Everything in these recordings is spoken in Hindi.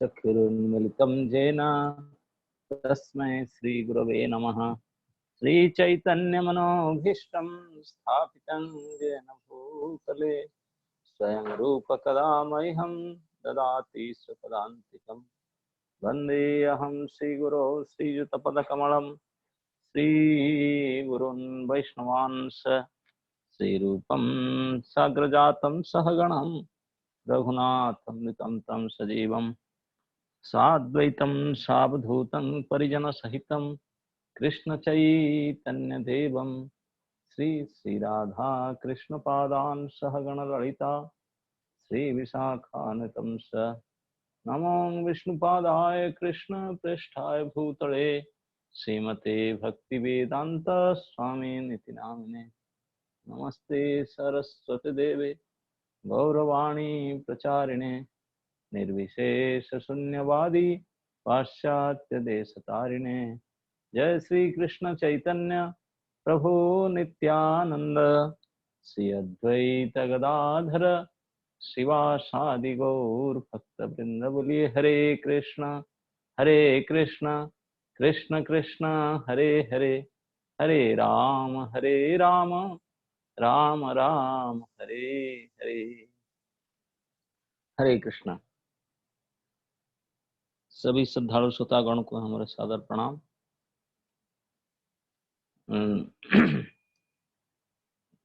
चक्षुरुन्मिलितं येन तस्मै श्रीगुरवे नमः। श्रीचैतन्यमनोभीष्टं स्थापितं येन भूतले स्वयं रूपकदा मह्यं ददाति स्वपदान्तिकं। वन्देऽहं श्रीगुरो श्रीयुतपदकमलं श्रीगुरुन् वैष्णवांश श्रीरूपं साग्रजातं सहगणं रघुनाथमृतं तं सजीवं साद्वैतं सावधूतं परिजनसहितं कृष्ण चैतन्य देवं श्री श्री राधा कृष्ण पादान सहगण ललिता श्री विशाखान्वितं स नमो विष्णुपादाय कृष्ण पृष्ठाय भूतले श्रीमते भक्ति वेदांत स्वामी निति नामिने नमस्ते सरस्वती देवे गौरवाणी प्रचारिणे निर्विशेष शून्यवादी पाश्चात्य देशतारिणे जय श्री कृष्ण चैतन्य प्रभु नित्यानंद श्री अद्वैत गदाधर शिवासादि गौर भक्त वृंद बोलिए हरे कृष्ण कृष्ण कृष्ण हरे हरे हरे राम राम राम हरे हरे। हरे कृष्ण। सभी श्रद्धालु श्रोतागण को हमारे सादर प्रणाम।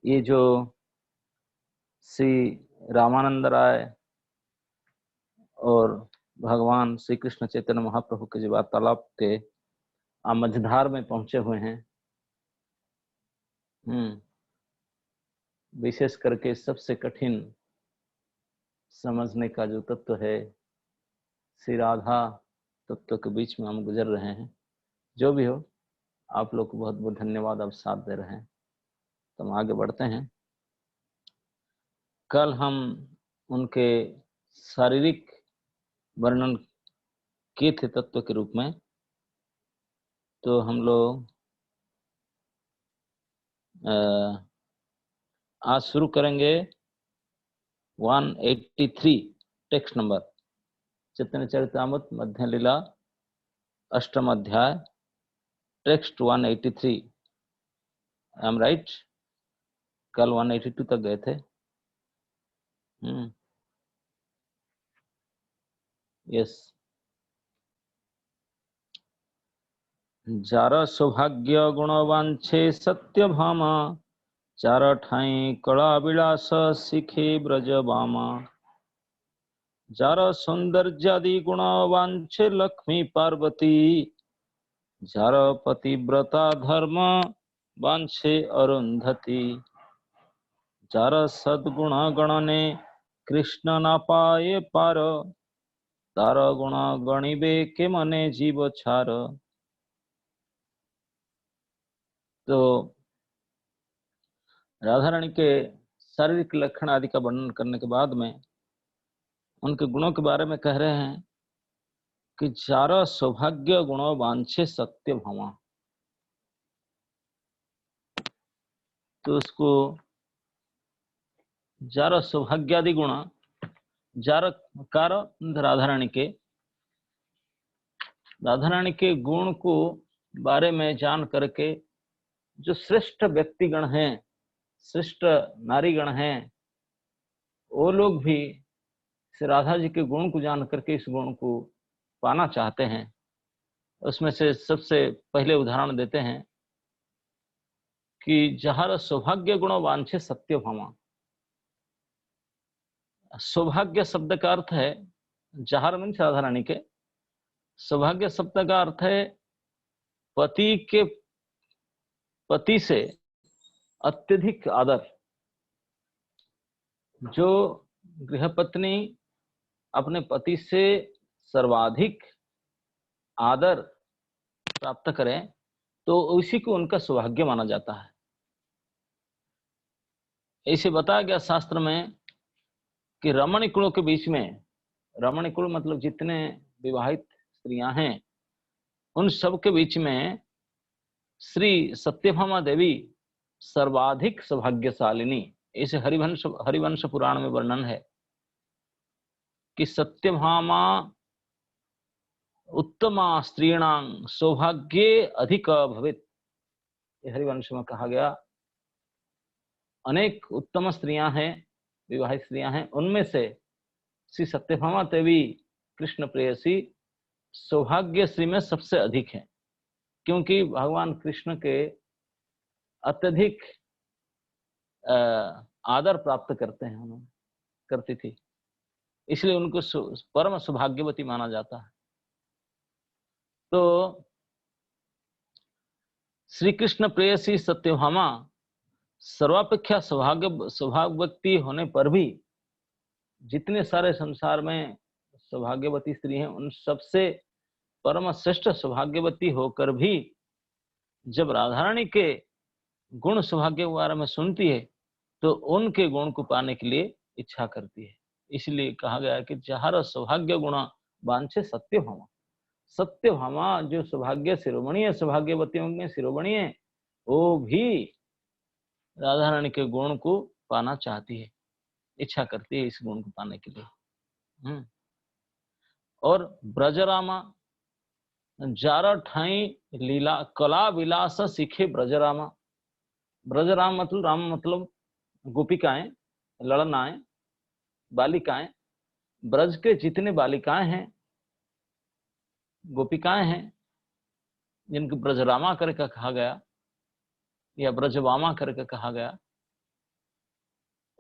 ये जो श्री रामानंद राय और भगवान श्री कृष्ण चैतन्य महाप्रभु के जो वार्तालाप के मझधार में पहुंचे हुए हैं, विशेष करके सबसे कठिन समझने का जो तत्व है श्री राधा तत्व के बीच में हम गुजर रहे हैं। जो भी हो, आप लोग को बहुत बहुत धन्यवाद, आप साथ दे रहे हैं। तो हम आगे बढ़ते हैं। कल हम उनके शारीरिक वर्णन किए थे तत्व के रूप में, तो हम लोग आज शुरू करेंगे 183 टेक्स्ट नंबर, चैतन्य चरितामृत मध्य लीला अष्टम अध्याय टेक्स्ट 183। I am right? कल 182 तक गए थे। यस। जार सौभाग्य गुणवांछे सत्य भामा, चार ठाई कला विलास सिखे ब्रज बामा। जार सौंदर्यादि गुणवांछे लक्ष्मी पार्वती, जार पतिव्रता धर्म वांछे अरुंधति। जार सद्गुण गणने कृष्ण ना पाए पार, तार गुण गणिबे के मने जीव छार। तो राधा रानी के शारीरिक लक्षण आदि का वर्णन करने के बाद में उनके गुणों के बारे में कह रहे हैं कि जार सौभाग्य गुण वांछे सत्य भामा। तो उसको जार सौभाग्यादि गुण, जार कार राधा रानी के गुण को बारे में जान करके जो श्रेष्ठ व्यक्तिगण हैं, श्रेष्ठ नारीगण हैं, वो लोग भी श्री राधा जी के गुण को जान करके इस गुण को पाना चाहते हैं। उसमें से सबसे पहले उदाहरण देते हैं कि जहर सौभाग्य गुण वांछे सत्य भामा। सौभाग्य शब्द का अर्थ है, जहर मीन्स राधा रानी के, सौभाग्य शब्द का अर्थ है पति से अत्यधिक आदर। जो गृहपत्नी अपने पति से सर्वाधिक आदर प्राप्त करें तो उसी को उनका सौभाग्य माना जाता है। ऐसे बताया गया शास्त्र में कि रमणी कुलों के बीच में, रमणी कुल मतलब जितने विवाहित स्त्रियां हैं उन सब के बीच में श्री सत्यभामा देवी सर्वाधिक सौभाग्यशालिनी, इसे हरिवंश हरिवंश पुराण में वर्णन है कि सत्यभामा उत्तमा स्त्रीणां सौभाग्ये अधिक भवेत्। ये हरिवंश में कहा गया अनेक उत्तम स्त्रियां हैं, विवाहित स्त्रियां हैं, उनमें से श्री सत्यभामा देवी कृष्ण प्रेयसी सौभाग्य श्री में सबसे अधिक है, क्योंकि भगवान कृष्ण के अत्यधिक आदर प्राप्त करते हैं उन्होंने, करती थी, इसलिए उनको परम सौभाग्यवती माना जाता है। तो श्री कृष्ण प्रेयसी सत्यभामा सर्वापेक्षा सौभाग्यवती होने पर भी जितने सारे संसार में सौभाग्यवती स्त्री हैं उन सबसे परम श्रेष्ठ सौभाग्यवती होकर भी जब राधा रानी के गुण सौभाग्य के बारे में सुनती है तो उनके गुण को पाने के लिए इच्छा करती है। इसलिए कहा गया है कि जहर सौभाग्य गुण वांछे सत्यभामा। सत्यभामा जो सौभाग्य शिरोमणि है, सौभाग्यवतियों में शिरोमणि है, वो भी राधा रानी के गुण को पाना चाहती है, इच्छा करती है इस गुण को पाने के लिए। और ब्रजरामा जारा ठाई लीला कला विलास सीखे ब्रजरामा। ब्रजराम मतलब राम मतलब गोपिकाएं, लड़नाएं, बालिकाएं। ब्रज के जितने बालिकाएं हैं, गोपिकाएं हैं, जिनको ब्रजरामा करके कहा गया या ब्रजवामा करके कहा गया,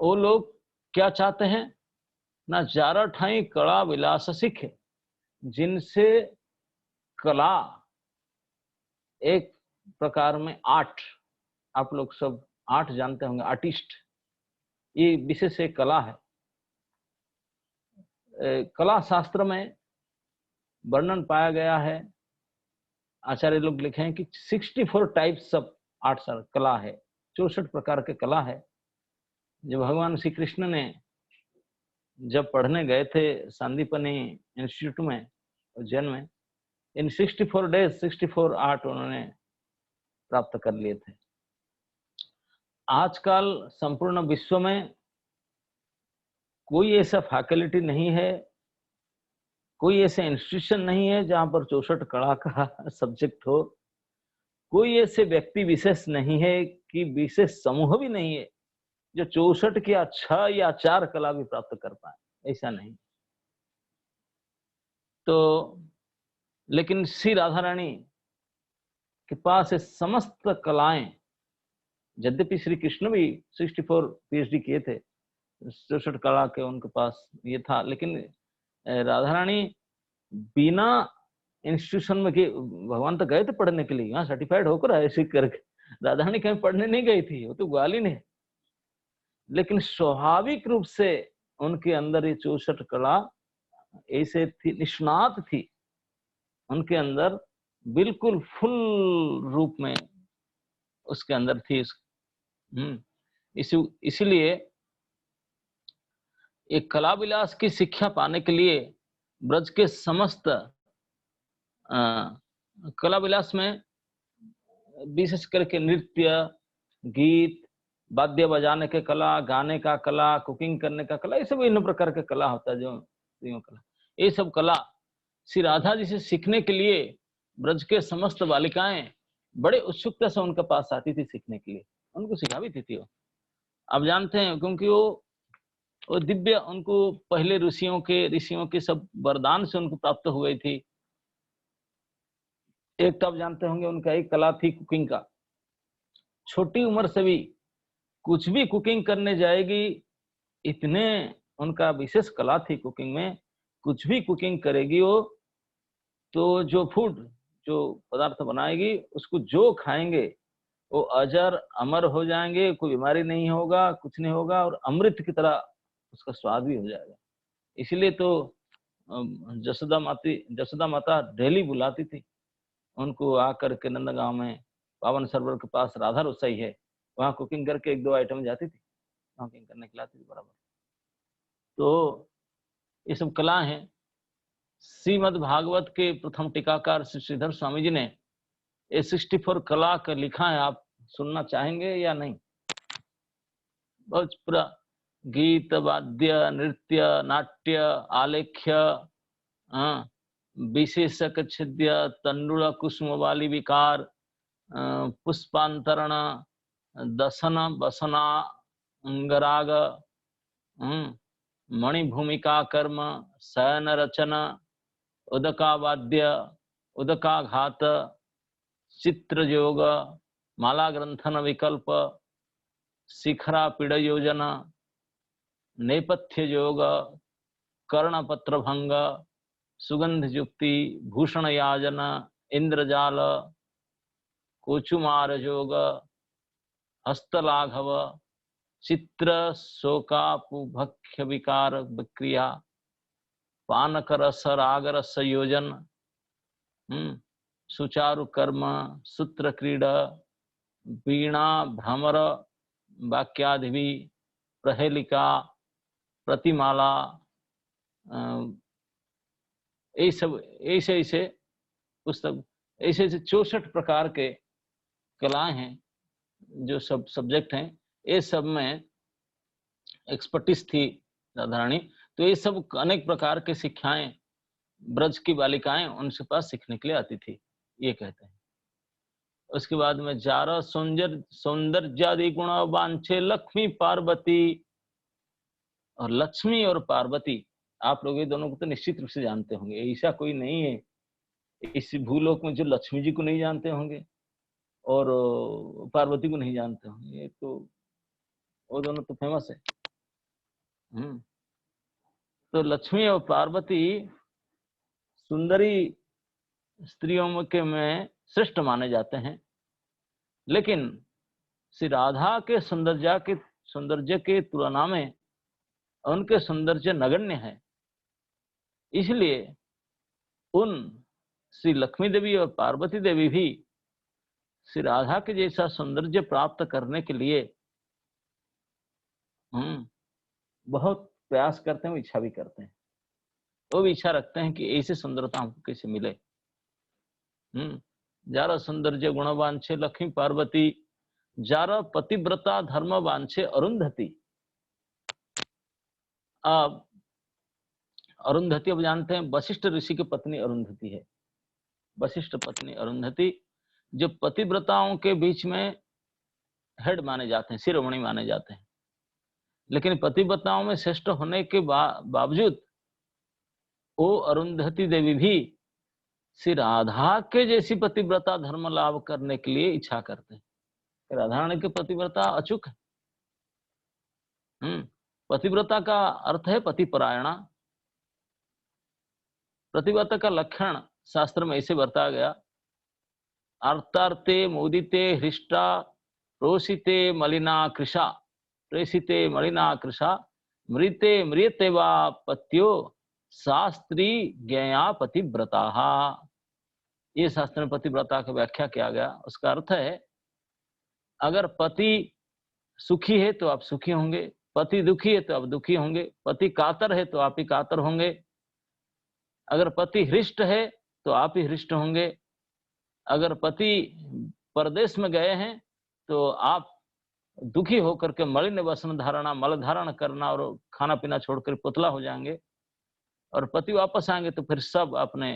वो लोग क्या चाहते हैं ना, जारा ठाई कला विलास सीखे, जिनसे कला एक प्रकार में आर्ट, आप लोग सब आर्ट जानते होंगे, आर्टिस्ट, ये विशेष एक कला है। कला शास्त्र में वर्णन पाया गया है, आचार्य लोग लिखे हैं कि 64 टाइप्स ऑफ आर्ट्स कला है, 64 प्रकार के कला है। जो भगवान श्री कृष्ण ने जब पढ़ने गए थे सांदीपनी इंस्टीट्यूट में उज्जैन में, इन 64 डेज 64 आर्ट उन्होंने प्राप्त कर लिए थे। आजकल संपूर्ण विश्व में कोई ऐसा फैकल्टी नहीं है, कोई ऐसा इंस्टीट्यूशन नहीं है जहां पर 64 कला का सब्जेक्ट हो। कोई ऐसे व्यक्ति विशेष नहीं है कि विशेष समूह भी नहीं है जो 64 की 6 या 4 कला भी प्राप्त कर पाए, ऐसा नहीं। तो लेकिन श्री राधा रानी के पास समस्त कलाएं, यद्यपि श्री कृष्ण भी 64 पीएचडी किए थे, 64 कला के उनके पास ये था, लेकिन राधा रानी बिना इंस्टीट्यूशन में के, भगवान तो गए थे पढ़ने के लिए, यहाँ सर्टिफाइड होकर ऐसे करके, राधा रानी कहीं पढ़ने नहीं गई थी, वो तो ग्वालिन है, लेकिन स्वाभाविक रूप से उनके अंदर ये 64 कला ऐसे थी, निष्णात थी उनके अंदर, बिल्कुल फुल रूप में उसके अंदर थी। इसीलिए एक कला विलास की शिक्षा पाने के लिए ब्रज के समस्त कला विलास में विशेष करके नृत्य, गीत, वाद्य बजाने के कला, गाने का कला, कुकिंग करने का कला, ये सब विभिन्न प्रकार के कला होता है, जो कला, ये सब कला श्री राधा जी से सीखने के लिए ब्रज के समस्त बालिकाएं बड़े उत्सुकता से उनके पास आती थी सीखने के लिए, उनको सिखा भी थी वो। आप जानते हैं, क्योंकि वो दिव्य, उनको पहले ऋषियों के सब वरदान से उनको प्राप्त हुई थी। एक तो आप जानते होंगे उनका एक कला थी कुकिंग का, छोटी उम्र से भी कुछ भी कुकिंग करने जाएगी, इतने उनका विशेष कला थी कुकिंग में, कुछ भी कुकिंग करेगी वो, तो जो फूड, जो पदार्थ बनाएगी, उसको जो खाएंगे वो अजर अमर हो जाएंगे, कोई बीमारी नहीं होगा, कुछ नहीं होगा, और अमृत की तरह उसका स्वाद भी हो जाएगा। इसलिए तो जसोदा माता डेली बुलाती थी उनको, आकर के नंदगांव में पावन सरोवर के पास राधा रसोई है, वहां कुकिंग करके 1-2 आइटम जाती थी, कुकिंग करने के लाती थी बराबर। तो ये सब कला है। श्रीमद् भागवत के प्रथम टीकाकार श्री श्रीधर स्वामी जी ने ये 64 कला का लिखा है, आप सुनना चाहेंगे या नहीं? बहुत पूरा गीत, वाद्य, नृत्य, नाट्य, आलेख्य, हाँ, विशेषक छिद्य, तंडुल कुसुम वाली विकार, पुष्पांतरण, दसन बसना अंगराग, मणिभूमिका कर्म, शयन रचन, उदका वाद्य, उदकाघात, चित्र योग, माला ग्रंथन विकल्प, शिखरा पीड़ योजना, नेपथ्य योग, कर्णपत्र भंग, सुगंध युक्ति, भूषण याजन, इंद्रजाल, कोचुमार योग, हस्तलाघव, चित्र शोकापुभख्य विकार विक्रिया, पानक रस राग रस योजन, सुचारु कर्म, सूत्र क्रीड़ा, वीणा भ्रमर वाक्यादिवि, प्रहेलिका, प्रतिमाला, ऐसे ऐसे पुस्तक, ऐसे ऐसे 64 प्रकार के कलाएं हैं जो सब सब्जेक्ट हैं। ये सब में एक्सपर्टीज थी राधारानी। तो ये सब अनेक प्रकार के शिक्षाएं ब्रज की बालिकाएं उनके पास सीखने के लिए आती थी, ये कहते हैं। उसके बाद में जारा सौंदर्यादि गुण वांछे लक्ष्मी पार्वती। और लक्ष्मी और पार्वती, आप लोग ये दोनों को तो निश्चित रूप से जानते होंगे। ऐसा कोई नहीं है इस भूलोक में जो लक्ष्मी जी को नहीं जानते होंगे और पार्वती को नहीं जानते होंगे। ये तो वो दोनों तो फेमस है। तो लक्ष्मी और पार्वती सुंदरी स्त्रियों के में श्रेष्ठ माने जाते हैं, लेकिन श्री राधा के सौंदर्य के तुलना में उनके सौंदर्य नगण्य है। इसलिए उन श्री लक्ष्मी देवी और पार्वती देवी भी श्री राधा के जैसा सौंदर्य प्राप्त करने के लिए बहुत प्रयास करते हैं, इच्छा भी करते हैं। वो भी इच्छा रखते हैं कि ऐसी सुंदरता हमको कैसे मिले। जारा सौंदर्य गुण वांछे लक्ष्मी पार्वती, जारा पतिव्रता धर्म वांछे अरुंधति। अब अरुंधति अब जानते हैं वशिष्ठ ऋषि की पत्नी अरुंधति है। वशिष्ठ पत्नी अरुंधति जो पतिव्रताओं के बीच में हेड माने जाते हैं, शिरोमणि माने जाते हैं, लेकिन पतिव्रताओं में श्रेष्ठ होने के बावजूद वो अरुंधति देवी भी श्री राधा के जैसी पतिव्रता धर्म लाभ करने के लिए इच्छा करते हैं। राधा रानी की पतिव्रता अचूक है। पतिव्रता का अर्थ है पतिपरायणा। पतिव्रता का लक्षण शास्त्र में ऐसे बताया गया, आर्तार्ते मोदिते हृष्टा प्रोषिते मलिना कृशा, प्रेषिते मलिना कृशा, मृते म्रियते वा पत्यो शास्त्री ज्ञया पतिव्रता। ये शास्त्र में पतिव्रता की व्याख्या किया गया। उसका अर्थ है अगर पति सुखी है तो आप सुखी होंगे, पति दुखी है तो आप दुखी होंगे, पति कातर है तो आप ही कातर होंगे, अगर पति हृष्ट है तो आप ही हृष्ट होंगे, अगर पति परदेश में गए हैं तो आप दुखी होकर के मलिन वसन धारणा, मल धारण करना और खाना पीना छोड़कर पुतला हो जाएंगे, और पति वापस आएंगे तो फिर सब अपने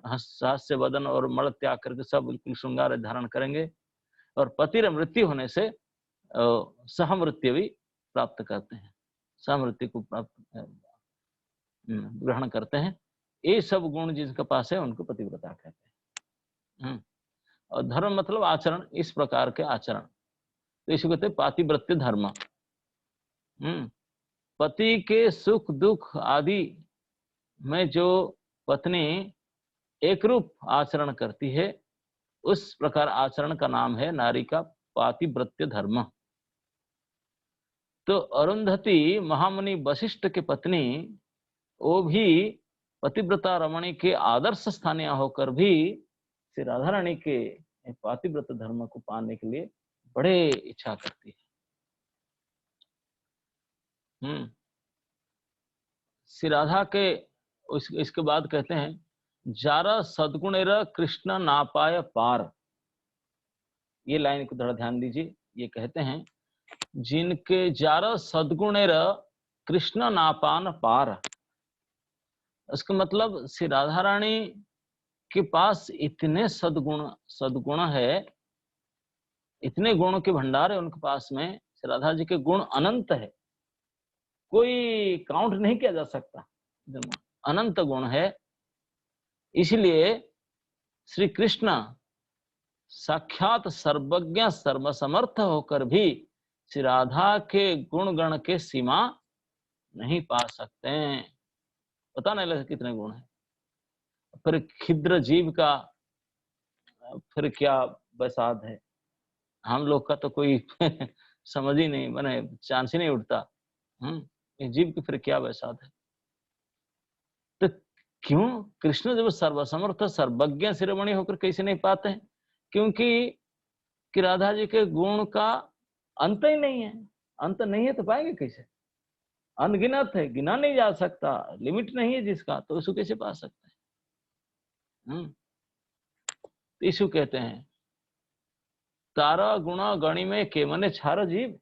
हास्य वदन और मल त्याग करके सब बिल्कुल श्रृंगार धारण करेंगे, और पति मृत्यु होने से सहमृत्यु भी प्राप्त करते हैं, सहमृत्यु को प्राप्त ग्रहण करते हैं। ये सब गुण जिनके पास है उनको पतिव्रता कहते हैं। और धर्म मतलब आचरण, इस प्रकार के आचरण, तो इसे कहते हैं पातिव्रत्य धर्म। पति के सुख दुख आदि में जो पत्नी एक रूप आचरण करती है, उस प्रकार आचरण का नाम है नारी का पातिव्रत्य धर्म। तो अरुंधति महामुनि वशिष्ठ की पत्नी, वो भी पतिव्रता रमणी के आदर्श स्थानीय होकर भी श्री राधा रानी के पातिव्रत धर्म को पाने के लिए बड़े इच्छा करती है। श्री राधा के इसके बाद कहते हैं जारा सद्गुणेर कृष्ण नापाय पार। ये लाइन को थोड़ा ध्यान दीजिए। ये कहते हैं जिनके जार सद्गुणेर कृष्ण नापान पार। इसका मतलब श्री राधा रानी के पास इतने सद्गुण है, इतने गुणों के भंडार है उनके पास में। श्री राधा जी के गुण अनंत है, कोई काउंट नहीं किया जा सकता, अनंत गुण है। इसलिए श्री कृष्ण साक्षात सर्वज्ञ सर्वसमर्थ होकर भी श्री राधा के गुण गण के सीमा नहीं पा सकते हैं। पता नहीं लगे कितने गुण है। फिर क्षुद्र जीव का फिर क्या बसात है, हम लोग का तो कोई समझ ही नहीं, मैंने चांस ही नहीं उठता। इस जीव की फिर क्या बसात है। तो क्यों कृष्ण जब सर्वसमर्थ सर्वज्ञ शिरोमणि होकर कैसे नहीं पाते हैं? क्योंकि कि राधा जी के गुण का अंत ही नहीं है। अंत नहीं है तो पाएंगे कैसे? अनगिनत है, गिना नहीं जा सकता, लिमिट नहीं है जिसका, तो उसको कैसे पा सकते हैं? तो यीशु कहते हैं तारा गुणा गणि में केवने छार जीव।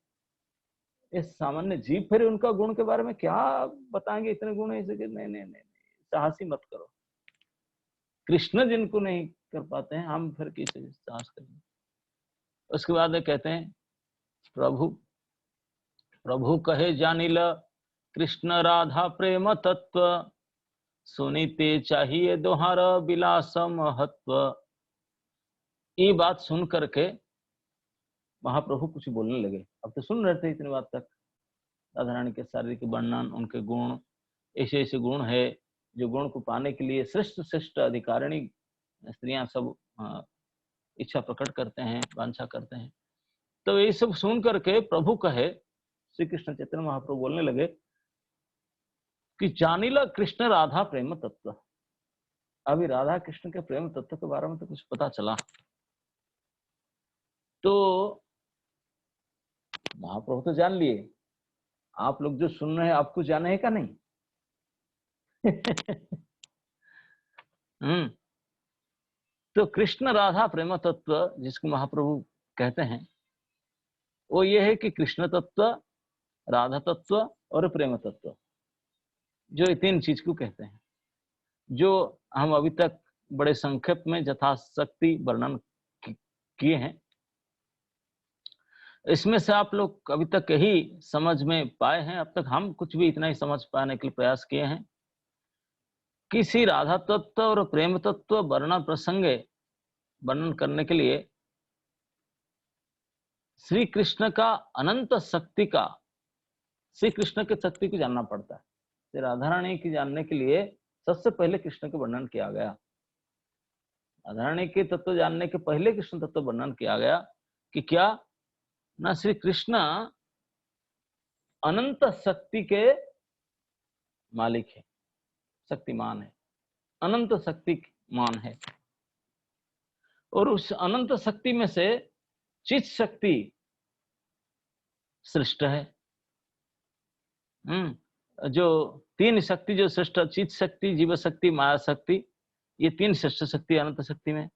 इस सामान्य जीव फिर उनका गुण के बारे में क्या बताएंगे? इतने गुण है इसे, नहीं नहीं नहीं, साहसी मत करो। कृष्ण जिनको नहीं कर पाते हैं, हम फिर किसे साहस करेंगे? उसके बाद कहते हैं प्रभु प्रभु कहे जानिल कृष्ण राधा प्रेम तत्व, सुनीते चाहिए दोहार विलास महत्व। ये बात सुन करके महाप्रभु कुछ बोलने लगे। अब तो सुन रहे थे इतनी बात तक, राधा रानी के शारीरिक वर्णन, उनके गुण, ऐसे ऐसे गुण है जो गुण को पाने के लिए श्रेष्ठ श्रेष्ठ अधिकारिणी स्त्रियां सब इच्छा प्रकट करते हैं, वांछा करते हैं। तो ये सब सुन करके प्रभु कहे, श्री कृष्ण चैतन्य महाप्रभु बोलने लगे कि जानिला कृष्ण राधा प्रेम तत्व। अभी राधा कृष्ण के प्रेम तत्व के बारे में तो कुछ पता चला। तो महाप्रभु तो जान लिए, आप लोग जो सुन रहे हैं आपको जाने है का नहीं? तो कृष्ण राधा प्रेम तत्व जिसको महाप्रभु कहते हैं वो ये है कि कृष्ण तत्व, राधा तत्व और प्रेम तत्व, जो ये तीन चीज को कहते हैं, जो हम अभी तक बड़े संक्षेप में यथाशक्ति वर्णन किए हैं। इसमें से आप लोग अभी तक यही समझ में पाए हैं, अब तक हम कुछ भी इतना ही समझ पाने के लिए प्रयास किए हैं। किसी राधा तत्व और प्रेम तत्व वर्णन करने के लिए श्री कृष्ण का अनंत शक्ति का, श्री कृष्ण की शक्ति को जानना पड़ता है। श्री राधा रानी की जानने के लिए सबसे पहले कृष्ण का वर्णन किया गया। राधा रानी के तत्व जानने के पहले कृष्ण तत्व वर्णन किया गया कि क्या ना श्री कृष्ण अनंत शक्ति के मालिक है, शक्तिमान है, अनंत शक्तिमान है। और उस अनंत शक्ति में से चित शक्ति श्रेष्ठ है। जो तीन शक्ति जो श्रेष्ठ, चित शक्ति, जीव शक्ति, माया शक्ति, ये तीन श्रेष्ठ शक्ति अनंत शक्ति में।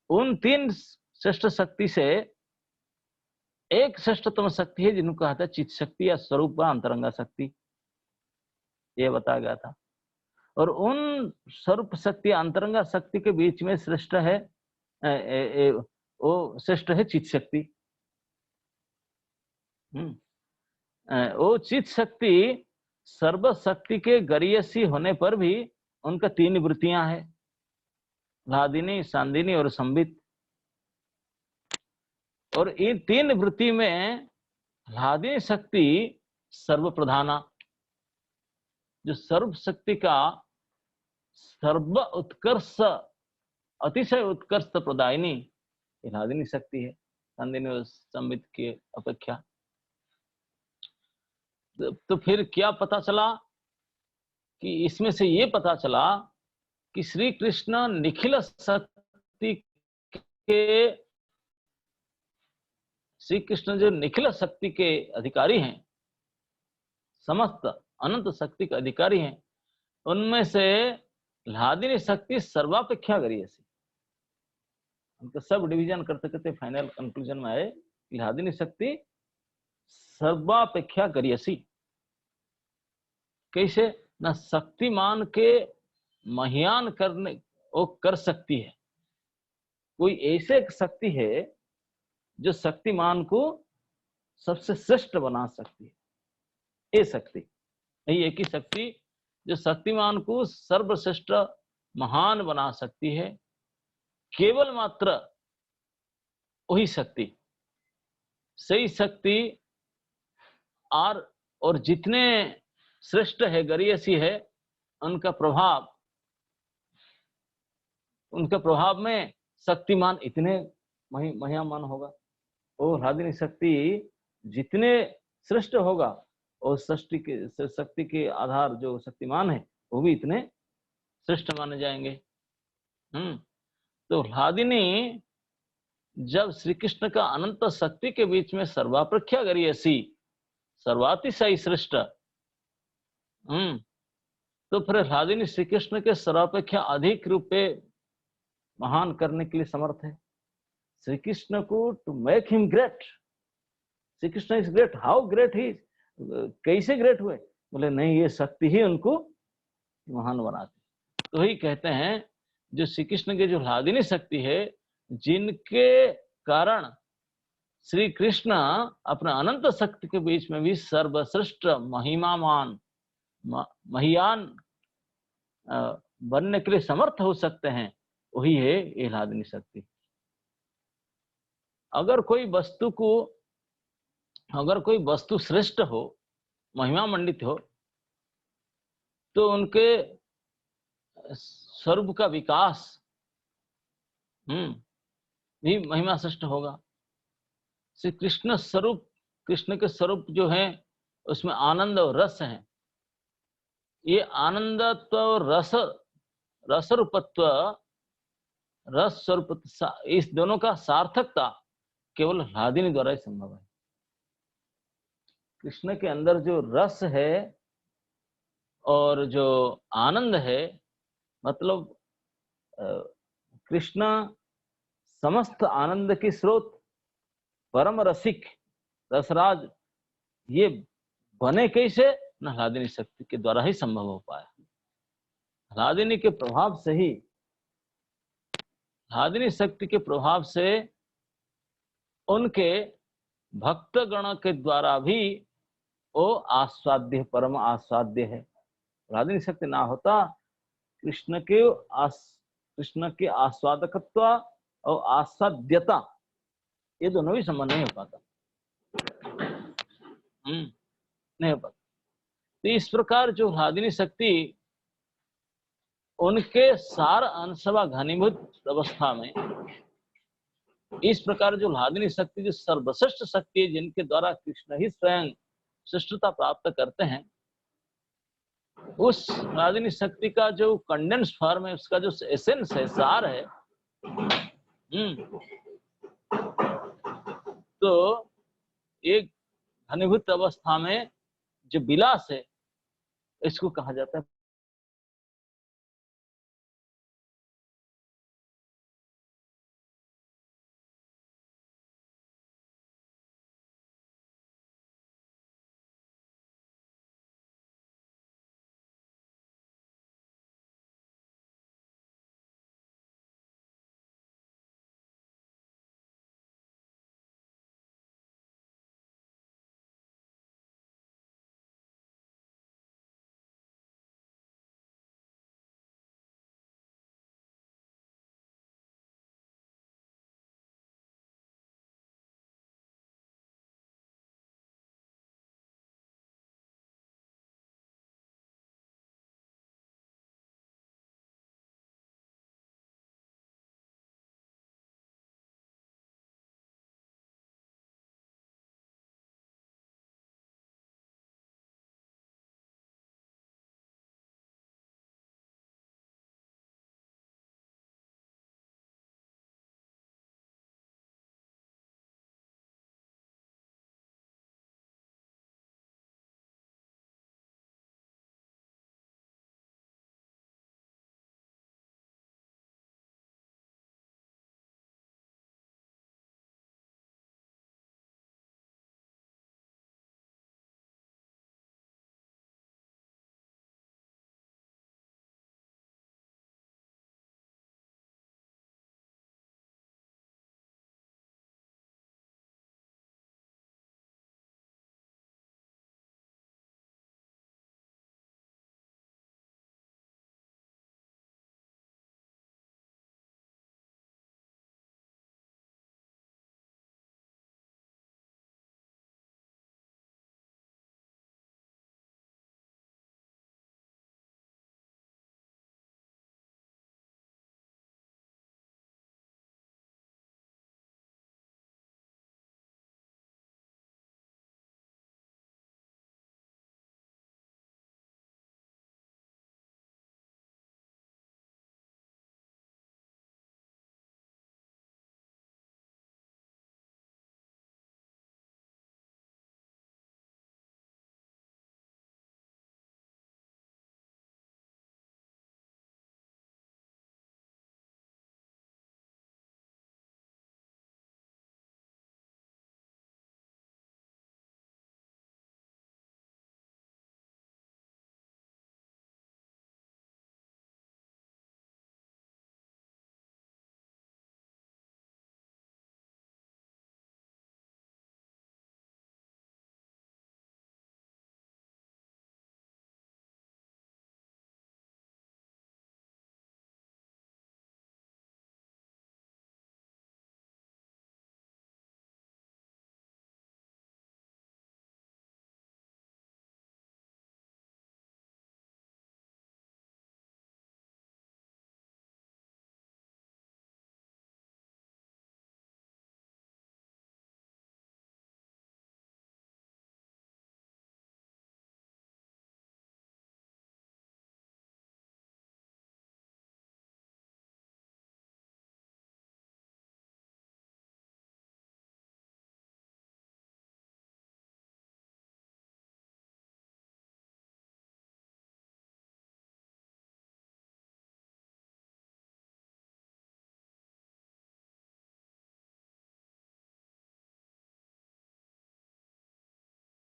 उन तीन श्रेष्ठ शक्ति से एक श्रेष्ठतम शक्ति है जिनको कहते हैं चित शक्ति या स्वरूप अंतरंगा शक्ति, ये बताया गया था। और उन स्वरूप शक्ति अंतरंगा शक्ति के बीच में श्रेष्ठ है वो श्रेष्ठ है चित शक्ति। वो चित शक्ति सर्वशक्ति के गरीयसी होने पर भी उनका तीन वृत्तियां हैं, लादिनी, सांदिनी और संबित। और इन तीन वृत्ति में लादिनी शक्ति सर्वप्रधाना, जो सर्व शक्ति का सर्व उत्कर्ष, अतिशय उत्कर्ष प्रदायिनी लादिनी शक्ति है, सांदिनी और संबित की अपेक्षा। तो फिर क्या पता चला कि इसमें से ये पता चला कि श्री कृष्ण निखिल शक्ति के, श्री कृष्ण जो निखिल शक्ति के अधिकारी हैं, समस्त अनंत शक्ति के अधिकारी हैं, उनमें से लादिनी शक्ति सर्वापेक्षा गरीयसी। उनका सब डिवीजन करते करते फाइनल कंक्लूजन में आए, लादिनी शक्ति सर्वापेक्षा गरियसी। कैसे? न शक्तिमान के महियान करने वो कर सकती है। कोई ऐसे शक्ति है जो शक्तिमान को सबसे श्रेष्ठ बना सकती है। ये शक्ति, यही एक ही शक्ति जो शक्तिमान को सर्वश्रेष्ठ महान बना सकती है। केवल मात्र वही शक्ति, सही शक्ति और जितने श्रेष्ठ है, गरियसी है, उनका प्रभाव में शक्तिमान इतने महियामान होगा। और ह्लादिनी शक्ति जितने श्रेष्ठ होगा और शक्ति के आधार जो शक्तिमान है वो भी इतने श्रेष्ठ माने जाएंगे। तो ह्लादिनी जब श्री कृष्ण का अनंत शक्ति के बीच में सर्वापेक्षा गरियसी, सर्वातिशय श्रेष्ठ, तो फिर ह्लादिनी श्री कृष्ण के सर्वापेक्षा अधिक रूप पे महान करने के लिए समर्थ है। श्री कृष्ण को to make him great. Shri Krishna is great. How great he? कैसे ग्रेट हुए? बोले नहीं, ये शक्ति ही उनको महान बनाती। तो ही कहते हैं जो श्री कृष्ण के जो ह्लादिनी शक्ति है, जिनके कारण श्री कृष्ण अपने अनंत शक्ति के बीच में भी सर्वश्रेष्ठ महिमामान महियान बनने के लिए समर्थ हो सकते हैं, वही है ये ह्लादिनी शक्ति। अगर कोई वस्तु श्रेष्ठ हो, महिमा मंडित हो, तो उनके स्वरूप का विकास भी महिमा श्रेष्ठ होगा। श्री कृष्ण के स्वरूप जो है उसमें आनंद और रस है। ये आनंदत्व और रस रूपत्व, रस स्वरूप, इस दोनों का सार्थकता केवल ह्लादिनी द्वारा ही संभव है। कृष्ण के अंदर जो रस है और जो आनंद है, मतलब कृष्ण समस्त आनंद की स्रोत, परम रसिक, रसराज, ये बने कैसे? न ह्लादिनी शक्ति के द्वारा ही संभव हो पाया। ह्लादिनी के प्रभाव से ही, ह्लादिनी शक्ति के प्रभाव से उनके भक्त गण के द्वारा भी वो आस्वाद्य, परम आस्वाद्य है। ह्लादिनी शक्ति ना होता, कृष्ण के आस्वादकत्व और आस्वाद्यता, ये दोनों भी संबंध नहीं हो पाता। नहीं हो पाता। तो इस प्रकार जो ह्लादिनी शक्ति उनके सार अंशवा घनीभूत अवस्था में, इस प्रकार जो ह्लादिनी शक्ति जो सर्वश्रेष्ठ शक्ति है, जिनके द्वारा कृष्ण ही स्वयं श्रेष्ठता प्राप्त करते हैं, उस ह्लादिनी शक्ति का जो कंडेंस फॉर्म है, उसका जो एसेंस है, सार है, तो एक घनीभूत अवस्था में जो विलास है, इसको कहा जाता है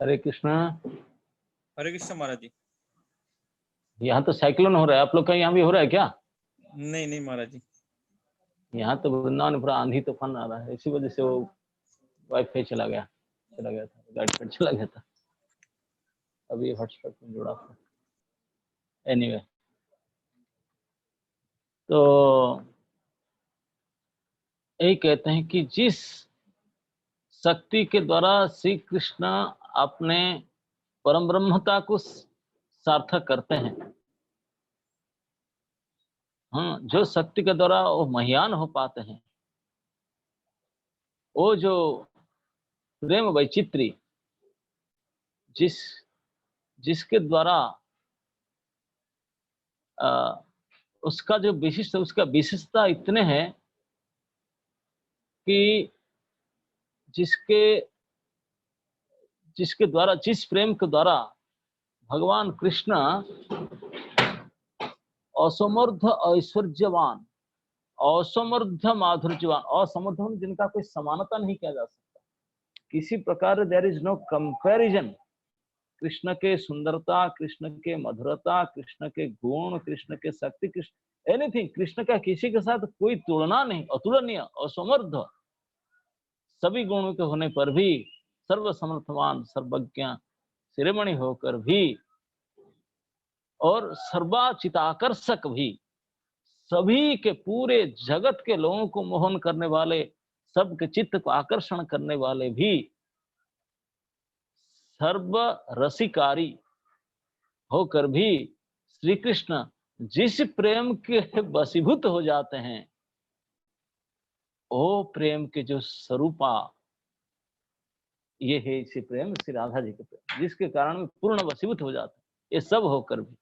हरे कृष्णा। हरे कृष्ण महाराज जी। यहाँ तो साइक्लोन हो रहा है, आप लोग का यहाँ भी हो रहा है क्या? नहीं नहीं महाराज जी। यहाँ तो वृंदावन पूरा आंधी तूफान आ रहा है, इसी वजह से वो वाईफाई चला गया था, गाड़ी पर चला गया था, अभी हॉटस्पॉट में जुड़ा था। एनीवे, तो यही कहते हैं कि जिस शक्ति के द्वारा श्री कृष्ण अपने परम ब्रह्मता को सार्थक करते हैं, हाँ, जो शक्ति के द्वारा वो महियान हो पाते हैं, वो जो प्रेम वैचित्री जिसके द्वारा उसका जो उसका विशिष्टता इतने हैं कि जिसके द्वारा, जिस प्रेम के द्वारा भगवान कृष्ण असमर्थ ऐश्वर्यवान, असमर्थ माधुर्यवान, असमर्थ जिनका कोई समानता नहीं किया जा सकता, किसी प्रकार there is no comparison, Krishna के सुंदरता, कृष्ण के मधुरता, कृष्ण के गुण, कृष्ण के शक्ति, कृष्ण एनीथिंग, कृष्ण का किसी के साथ कोई तुलना नहीं, अतुलनीय, असमर्थ, सभी गुणों के होने पर भी, सर्वसमर्थवान, सर्वज्ञ शिरोमणि होकर भी, और सर्वाचिताकर्षक भी, सभी के पूरे जगत के लोगों को मोहन करने वाले, सबके चित्त को आकर्षण करने वाले भी, सर्व रसिकारी होकर भी श्री कृष्ण जिस प्रेम के वशीभूत हो जाते हैं, वो प्रेम के जो स्वरूपा, ये है इसी प्रेम, श्री राधा जी के प्रेम, जिसके कारण में पूर्ण वशीभूत हो जाते हैं, ये सब होकर भी।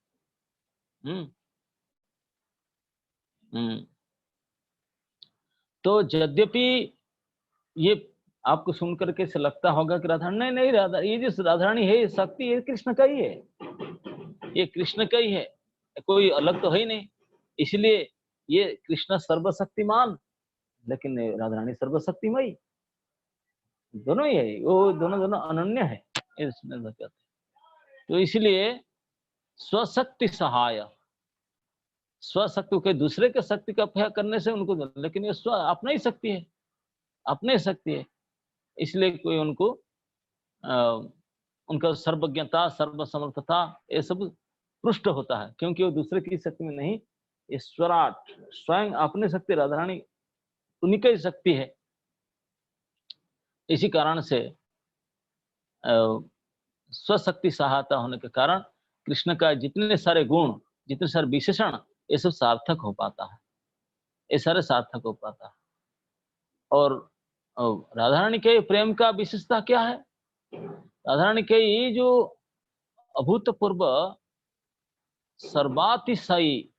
तो यद्यपि ये आपको सुनकर के से लगता होगा कि राधा, नहीं नहीं, राधा, ये जो राधा रानी है, ये शक्ति ये कृष्ण का ही है, ये कृष्ण का ही है, कोई अलग तो है ही नहीं, इसलिए ये कृष्ण सर्वशक्तिमान, लेकिन राधा रानी सर्वशक्तिमयी, दोनों ही है, वो दोनों दोनों अनन्य है इसमें कहते हैं। तो इसलिए स्वशक्ति सहाय, स्वशक्ति के दूसरे के शक्ति का अभ्यास करने से उनको, लेकिन ये स्व अपना ही शक्ति है, अपने शक्ति है, इसलिए कोई उनको उनका सर्वज्ञता, सर्वसमर्थता, ये सब पृष्ठ होता है, क्योंकि वो दूसरे की शक्ति में नहीं, ईश्वराट स्वयं अपने शक्ति, राधा रानी उन्हीं की शक्ति है। इसी कारण से स्वशक्ति सहायता होने के कारण कृष्ण का जितने सारे गुण, जितने सारे विशेषण, ये सब सार्थक हो पाता है, ये सारे सार्थक हो पाता है। और राधा रानी के प्रेम का विशेषता क्या है? राधा रानी के ये जो अभूतपूर्व सर्वातिशयी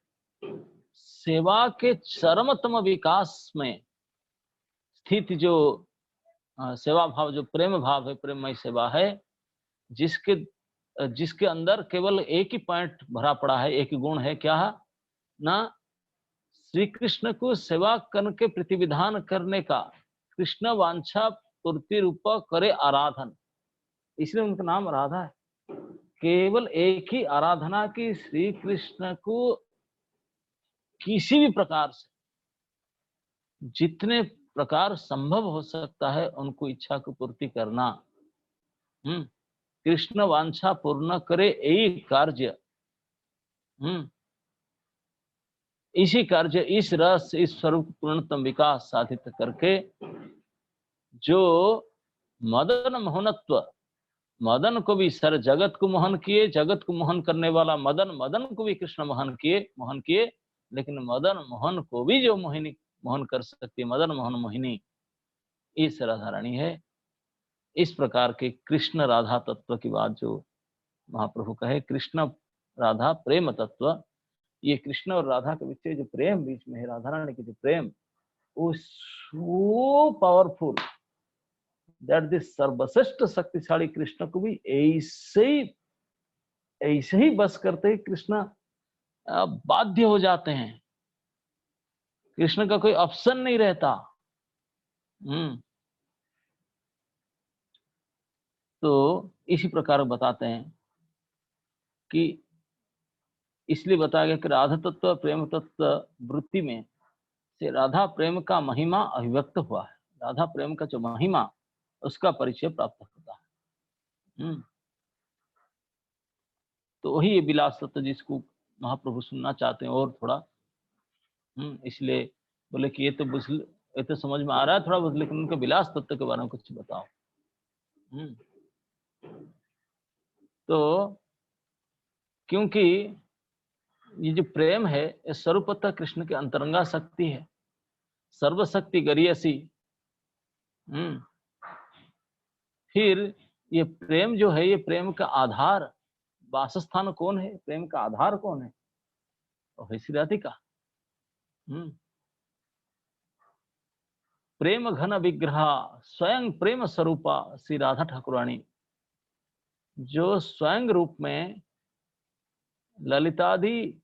सेवा के चरमतम विकास में स्थित जो सेवा भाव, जो प्रेम भाव है, प्रेममय सेवा है, जिसके अंदर केवल एक ही पॉइंट भरा पड़ा है, एक ही गुण है, क्या है ना, श्री कृष्ण को सेवा करके प्रतिविधान करने का, कृष्ण वांछा पूर्ति रूप करे आराधन, इसलिए उनका नाम राधा है। केवल एक ही आराधना की, श्री कृष्ण को किसी भी प्रकार से, जितने प्रकार संभव हो सकता है, उनको इच्छा को पूर्ति करना, कृष्ण वांछा पूर्ण करे, यही कार्य, इसी कार्य, इस रस, इस स्वरूप पूर्णतम विकास साधित करके, जो मदन मोहनत्व, मदन को भी सर जगत को मोहन किए, जगत को मोहन करने वाला मदन, मदन को भी कृष्ण मोहन किए, लेकिन मदन मोहन को भी जो मोहिनी मोहन कर सकती है, मदन मोहन मोहिनी, इस राधा रानी है। इस प्रकार के कृष्ण राधा तत्व की बात जो महाप्रभु कहे, कृष्ण राधा प्रेम तत्व, ये कृष्ण और राधा के बीच जो प्रेम बीच में है, राधा रानी की जो प्रेम, वो सो पावरफुल दैट दिस सर्वश्रेष्ठ शक्तिशाली कृष्ण को भी ऐसे ही बस करते ही कृष्ण बाध्य हो जाते हैं, कृष्ण का कोई ऑप्शन नहीं रहता। तो इसी प्रकार बताते हैं कि इसलिए बताया गया कि राधा तत्व प्रेम तत्व वृत्ति में से राधा प्रेम का महिमा अभिव्यक्त हुआ है। राधा प्रेम का जो महिमा उसका परिचय प्राप्त होता है। तो वही ये विलास तत्व जिसको महाप्रभु सुनना चाहते हैं और थोड़ा इसलिए बोले कि ये तो समझ में आ रहा है थोड़ा बहुत, लेकिन उनके विलास तत्व के बारे में कुछ बताओ। तो क्योंकि ये जो प्रेम है ये सर्वपतः कृष्ण की अंतरंगा शक्ति है, सर्वशक्ति गरियसी। फिर ये प्रेम जो है, ये प्रेम का आधार वासस्थान कौन है, प्रेम का आधार कौन है? तो श्री राधिका। प्रेम घन विग्रह स्वयं प्रेम स्वरूपा श्री राधा ठाकुरानी, जो स्वयं रूप में ललितादि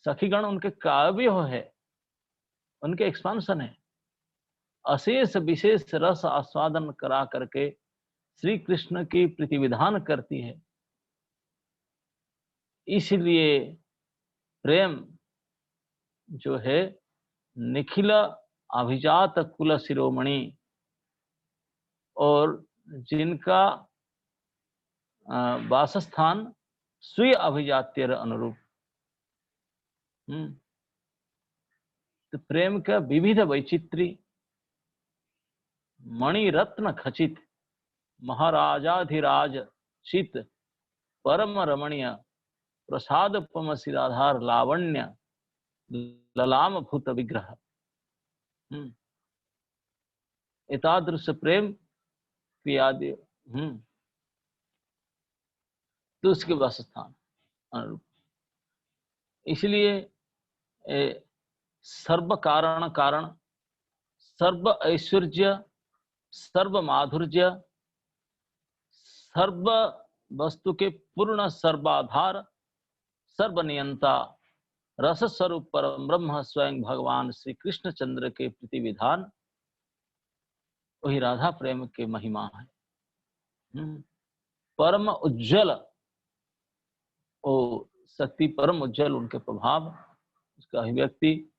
सखीगण उनके काव्य है, उनके एक्सपांशन है, अशेष विशेष रस आस्वादन करा करके श्री कृष्ण की प्रतिविधान करती है। इसलिए प्रेम जो है निखिल अभिजात कुल शिरोमणि, और जिनका वासस्थान स्वीय अभिजात्य अनुरूप। तो प्रेम का विविध वैचित्री मणिरत्न खचित महाराजाधिराज चित परम रमणीय प्रसाद पम शिराधार लावण्य ललाम भूत विग्रह। एतादृश प्रेम क्रियादि तो उसके वासस्थान अनुरूप। इसलिए सर्व कारण कारण, सर्व ऐश्वर्य, सर्व माधुर्य, सर्व वस्तु के पूर्ण सर्वाधार, सर्वनियंता रस स्वरूप परम ब्रह्म स्वयं भगवान श्री कृष्ण चंद्र के प्रतिविधान वही राधा प्रेम के महिमा है। परम उज्जवल ओ शक्ति, परम उज्जवल उनके प्रभाव, उसका अभिव्यक्ति।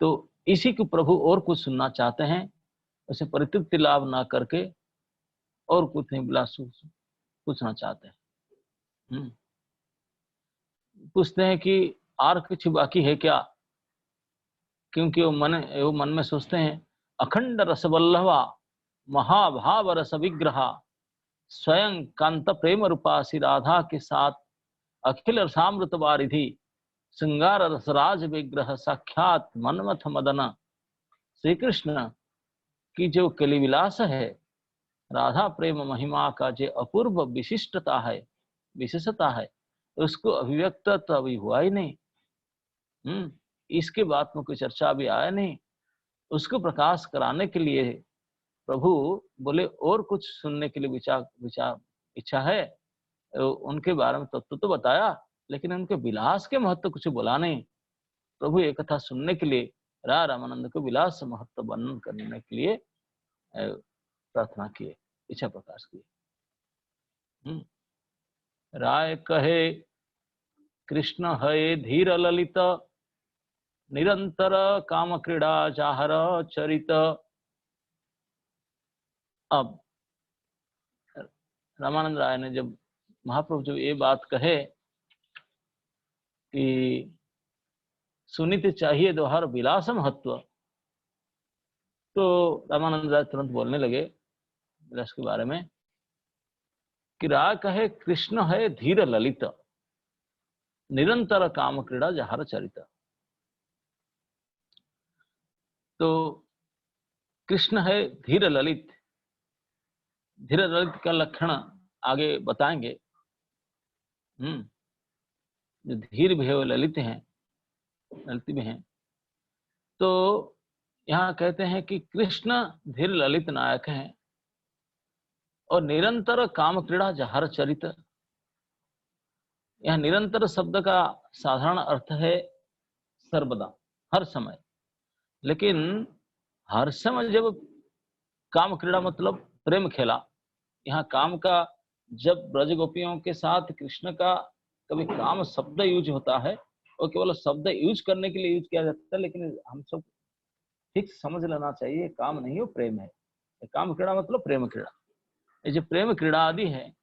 तो इसी को प्रभु और कुछ सुनना चाहते हैं, उसे परितृप्ति लाभ ना करके और कुछ नहीं विलास पूछना चाहते हैं। पूछते हैं कि और कुछ बाकी है क्या, क्योंकि वो मन में सोचते हैं अखंड रसवल्लभा महाभाव रस विग्रह स्वयं कांत प्रेम रूपा श्री राधा के साथ अखिल रसामृत वारिधि श्रृंगार रसराज विग्रह साक्षात मनमथ मदन श्री कृष्ण की जो कलिविलास है, राधा प्रेम महिमा का जो अपूर्व विशिष्टता है, विशेषता है, उसको अभिव्यक्त तो अभी हुआ ही नहीं। इसके बात में कोई चर्चा भी आया नहीं। उसको प्रकाश कराने के लिए प्रभु बोले और कुछ सुनने के लिए विचार इच्छा है। उनके बारे में तत्व तो बताया, लेकिन उनके विलास के महत्व कुछ बोला नहीं। प्रभु एक कथा सुनने के लिए रामानंद को विलास महत्व वर्णन करने के लिए प्रार्थना किए, इच्छा प्रकाश किए। राय कहे कृष्ण है धीर ललित निरंतर काम क्रीड़ा चाहर चरित। अब रामानंद राय ने जब महाप्रभु जब ये बात कहे कि सुनित चाहिए दोहर विलास महत्व, तो रामानंद राय तुरंत बोलने लगे विलास के बारे में कि राय कहे कृष्ण है धीर ललित निरंतर काम क्रीड़ा जहर चरित। तो कृष्ण है धीर ललित, धीर ललित का लक्षण आगे बताएंगे। जो धीर भी है वो ललित हैं, ललित भी हैं। तो यहाँ कहते हैं कि कृष्ण धीर ललित नायक हैं और निरंतर काम क्रीड़ा जहर चरित। यह निरंतर शब्द का साधारण अर्थ है सर्वदा, हर समय। लेकिन हर समय जब काम क्रीड़ा मतलब प्रेम खेला, यहाँ काम का, जब ब्रज गोपियों के साथ कृष्ण का कभी काम शब्द यूज होता है, वो केवल शब्द यूज करने के लिए यूज किया जाता है, लेकिन हम सब ठीक समझ लेना चाहिए, काम नहीं हो, प्रेम है। काम क्रीड़ा मतलब प्रेम क्रीड़ा। ये जो प्रेम क्रीड़ा आदि है,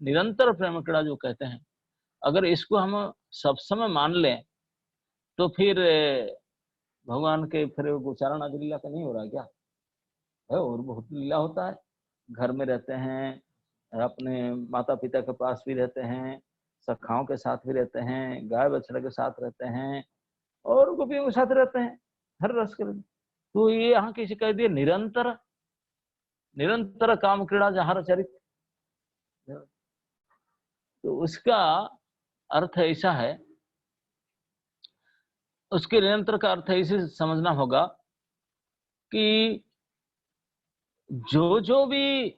निरंतर प्रेम क्रीड़ा जो कहते हैं, अगर इसको हम सब समय मान लें तो फिर भगवान के फिर गोचारण आदि लीला का नहीं हो रहा क्या है? और बहुत लीला होता है। घर में रहते हैं, अपने माता पिता के पास भी रहते हैं, सखाओं के साथ भी रहते हैं, गाय बछड़े के साथ रहते हैं, और गोपियों के साथ रहते हैं, हर रस के। तो ये यहाँ किसी कह दिए निरंतर, निरंतर काम क्रीड़ा जहार चरित, तो उसका अर्थ ऐसा है, उसके निरंतर का अर्थ ऐसे समझना होगा कि जो जो भी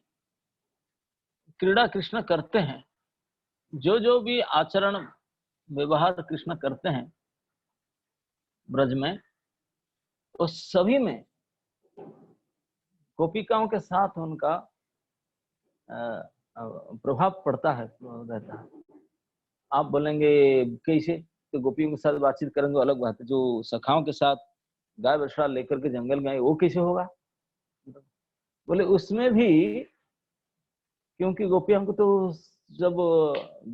क्रीड़ा कृष्ण करते हैं, जो जो भी आचरण व्यवहार कृष्ण करते हैं ब्रज में, उस सभी में गोपिकाओं के साथ उनका प्रभाव पड़ता है, रहता है। आप बोलेंगे कैसे? तो गोपियों के साथ बातचीत करेंगे अलग बात है, जो सखाओं के साथ गाय बछड़ा लेकर के जंगल गए वो कैसे होगा? बोले उसमें भी, क्योंकि गोपियों को तो जब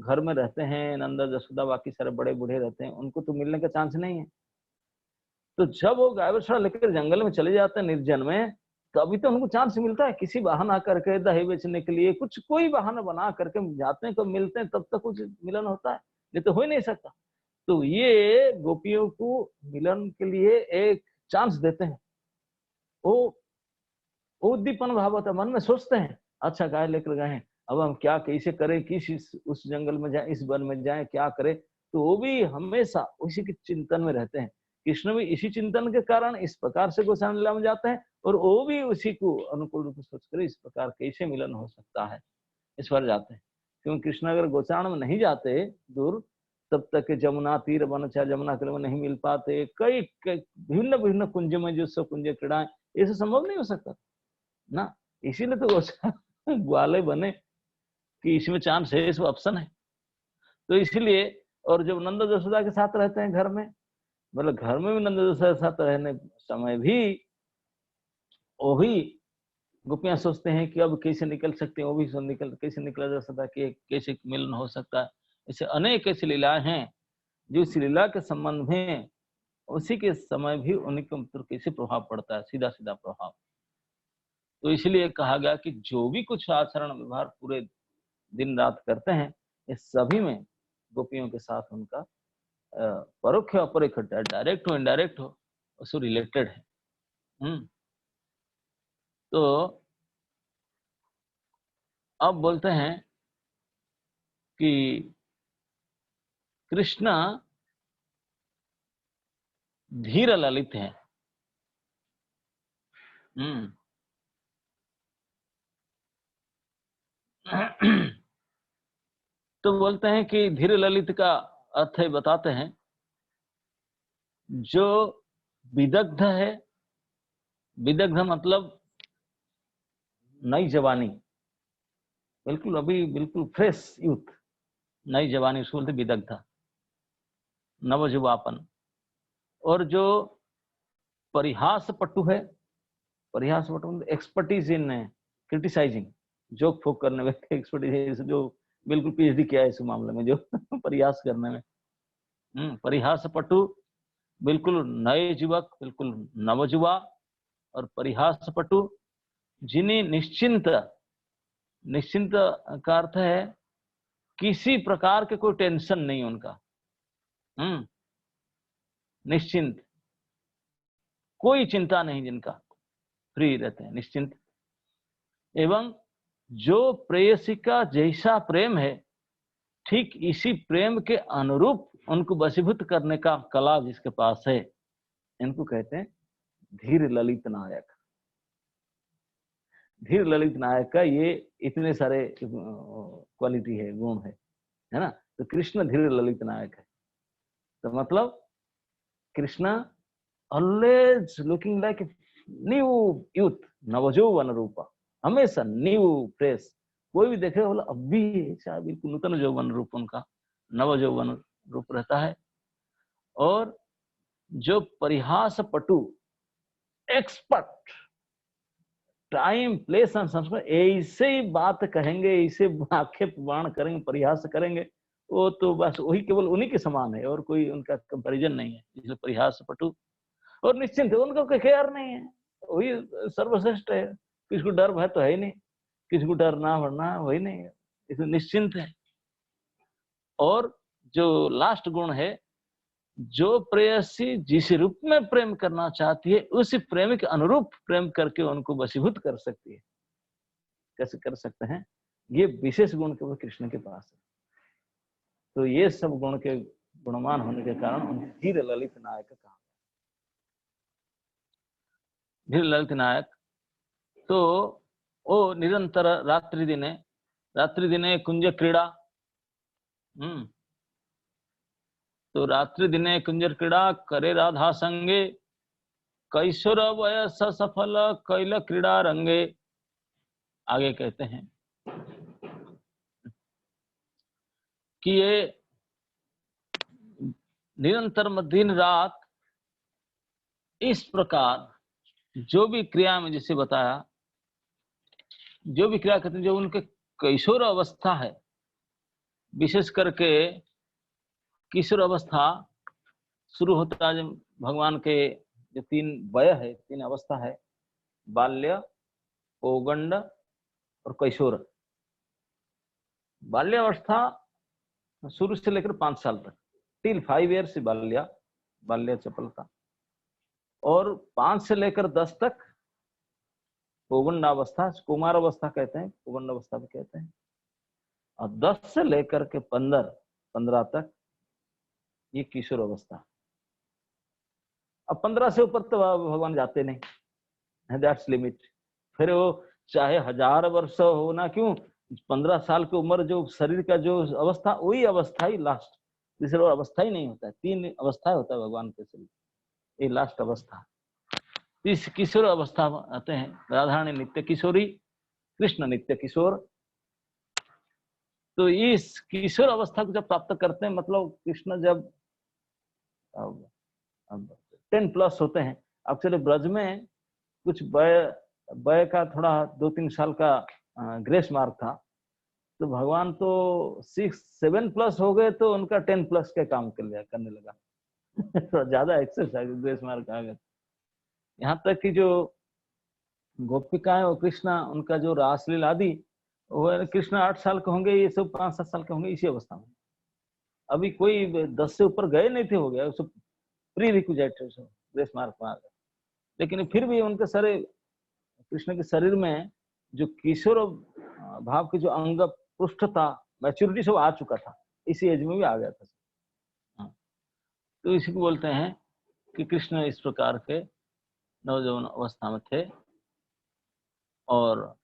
घर में रहते हैं, नंदा जसोदा बाकी सारे बड़े बूढ़े रहते हैं, उनको तो मिलने का चांस नहीं है। तो जब वो गाय बछड़ा लेकर जंगल में चले जाते हैं निर्जन में, तो अभी तो उनको चांस मिलता है किसी बहाना करके दही बेचने के लिए, कुछ कोई बहाना बना करके जाते हैं, कब मिलते हैं, तब तक कुछ मिलन होता है, ये तो हो ही नहीं सकता। तो ये गोपियों को मिलन के लिए एक चांस देते हैं। वो उद्दीपन भाव होता है, मन में सोचते हैं अच्छा गाय लेकर गए हैं, अब हम क्या कैसे करें, किस उस जंगल में जाए, इस वन में जाए, क्या करें। तो वो भी हमेशा उसी के चिंतन में रहते हैं। कृष्ण भी इसी चिंतन के कारण इस प्रकार से गोसाई लीला में जाते हैं, और वो भी उसी को अनुकूल रूप से सोचकर इस प्रकार कैसे मिलन हो सकता है, इस पर जाते हैं। क्योंकि कृष्ण अगर गोचारण में नहीं जाते दूर, तब तक जमुना तीर वन चाहे जमुना तीर में नहीं मिल पाते, कई भिन्न भिन्न कुंज में जो सब कुंज क्रीड़ाएं, ये सब संभव नहीं हो सकता ना। इसीलिए तो ग्वाले बने कि इसमें चांस है, इसमें ऑप्शन है। तो इसीलिए, और जब नंद जसोदा के साथ रहते हैं घर में, मतलब घर में भी नंद जसोदा के साथ रहने समय भी वो भी गोपियां सोचते हैं कि अब कैसे निकल सकते हैं, वो भी निकल कैसे निकला जा सकता है, कि कैसे मिलन हो सकता है। ऐसे अनेक ऐसी लीलाएं हैं जो इस लीला के संबंध में उसी के समय भी उनके ऊपर कैसे प्रभाव पड़ता है, सीधा सीधा प्रभाव। तो इसलिए कहा गया कि जो भी कुछ आचरण व्यवहार पूरे दिन रात करते हैं, इस सभी में गोपियों के साथ उनका परोक्ष या अपरोक्ष, डायरेक्ट हो इनडायरेक्ट हो, उससे रिलेटेड है। तो अब बोलते हैं कि कृष्ण धीर ललित है। तो बोलते हैं कि धीर ललित का अर्थ है, बताते हैं जो विदग्ध है, विदग्ध मतलब नई जवानी, बिल्कुल अभी बिल्कुल फ्रेश यूथ, नई जवानी उसको बोलते विदग्ध, नवजुवापन। और जो परिहास पटु है, परिहास पटु एक्सपर्टीज इन क्रिटिसाइजिंग, जोक फोक करने में एक्सपर्टीज, जो बिल्कुल पीएचडी किया है इस मामले में, जो परिहास करने में। परिहास पटु बिल्कुल नए युवक, बिल्कुल नवजुवा। और परिहास पटु जिन्हें निश्चिंत, निश्चिंत का अर्थ है किसी प्रकार के कोई टेंशन नहीं उनका, निश्चिंत, कोई चिंता नहीं जिनका, फ्री रहते हैं, निश्चिंत। एवं जो प्रेयसी का जैसा प्रेम है, ठीक इसी प्रेम के अनुरूप उनको वशीभूत करने का कला जिसके पास है, इनको कहते हैं धीर ललित नायक। धीर ललित नायक का ये इतने सारे क्वालिटी है, गुण है ना। तो कृष्ण धीर ललित नायक है, तो मतलब Krishna always looking like new youth, नवजौवन रूपा, हमेशा न्यू फ्रेश, कोई भी देखे बोला अब भी ऐसा बिल्कुल नूतन यौवन रूप उनका, नव यौवन रूप रहता है। और जो परिहास पटु, एक्सपर्ट, टाइम प्लेस एंड संस्कार, ऐसे ही बात कहेंगे, ऐसे आक्षेप बाण करेंगे, परिहास करेंगे, वो तो बस वही केवल उन्हीं के समान है और कोई उनका कंपैरिजन नहीं है। इसलिए परिहास पटु और निश्चिंत है, उनका कोई ख्याल नहीं है, वही सर्वश्रेष्ठ है, किसी को डर भय तो है ही नहीं, किसी को डर ना भरना वही नहीं है, इसलिए निश्चिंत है। और जो लास्ट गुण है, जो प्रेयसी जिस रूप में प्रेम करना चाहती है उस प्रेम के अनुरूप प्रेम करके उनको वशीभूत कर सकती है। कैसे कर सकते हैं? ये विशेष गुण केवल कृष्ण के पास है। तो ये सब गुण के गुणवान होने के कारण उन्हें धीर ललित नायक कहा। धीर ललित नायक तो वो निरंतर रात्रि दिने कुंज क्रीड़ा, तो रात्रि दिने कुंजर क्रीड़ा करे राधा संगे, कैशोर वयस सफल कैल क्रीड़ा रंगे। आगे कहते हैं कि ये निरंतर दिन रात इस प्रकार जो भी क्रिया में जिसे बताया, जो भी क्रिया करते हैं, जो उनके कैशोर अवस्था है, विशेष करके किशोर अवस्था शुरू होता है जब भगवान के जो तीन वय है, तीन अवस्था है, बाल्य, पौगंड और कैशोर। बाल्य अवस्था शुरू से लेकर 5 साल तक, टिल 5 ईयर्स बाल्य चपलता, और 5 से लेकर 10 तक पौगंडावस्था, कुमार अवस्था कहते हैं, पौगंड अवस्था भी कहते हैं, और 10 से लेकर के 15 तक ये किशोर अवस्था। अब 15 से ऊपर तो भगवान जाते नहीं, दैट्स लिमिट। फिर वो चाहे 1000 वर्ष हो ना क्यों, 15 साल की उम्र जो शरीर का जो अवस्था, वही अवस्था ही लास्ट, दूसरी अवस्था ही नहीं होता है। 3 अवस्था होता है भगवान के शरीर, ये लास्ट अवस्था। इस किशोर अवस्था आते हैं, राधारानी नित्य किशोरी, कृष्ण नित्य किशोर। तो इस किशोर अवस्था को जब प्राप्त करते हैं, मतलब कृष्ण जब 10+ होते हैं, एक्चुअली ब्रज में कुछ वय का थोड़ा 2-3 साल का ग्रेस मार्क था, तो भगवान तो 6-7+ हो गए तो उनका 10+ के काम करने लगा तो ज्यादा एक्सेस ग्रेस मार्क आ गया। यहाँ तक कि जो गोपिकाएं और कृष्णा, उनका जो रासलीला आदि, वो कृष्णा 8 साल के होंगे, ये सब 5-7 साल के होंगे, इसी अवस्था में। अभी कोई 10 से ऊपर गए नहीं थे, हो गया सब प्री रिक्विजिट ग्रेस मार्क आ गया। लेकिन फिर भी उनके सारे कृष्ण के शरीर में जो किशोर भाव की जो अंग पृष्ठता, मैच्योरिटी सब आ चुका था, इसी एज में भी आ गया था। तो इसी को बोलते हैं कि कृष्ण इस प्रकार के नवजवान अवस्था में थे। और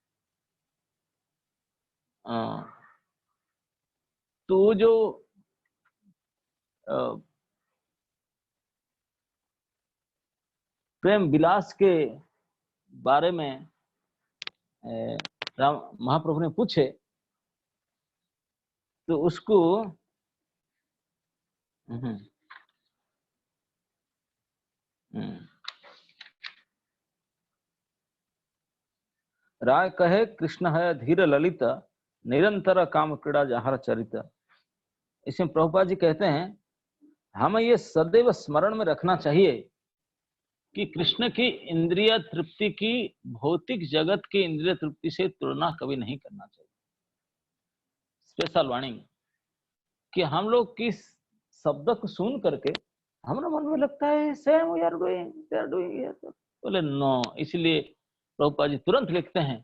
तो जो प्रेम विलास के बारे में राम महाप्रभु ने पूछे, तो उसको राय कहे कृष्ण है धीर ललित, निरंतर काम क्रीड़ा जहार चरित। इसमें प्रभुपाद जी कहते हैं, हमें ये सदैव स्मरण में रखना चाहिए कि कृष्ण की इंद्रिय तृप्ति की भौतिक जगत की इंद्रिय तृप्ति से तुलना कभी नहीं करना चाहिए। स्पेशल वार्निंग कि हम लोग किस शब्द को सुन करके हमारे मन में लगता है सेम वी आर डूइंग, बोले नो। इसलिए प्रभुपाद जी तुरंत लिखते हैं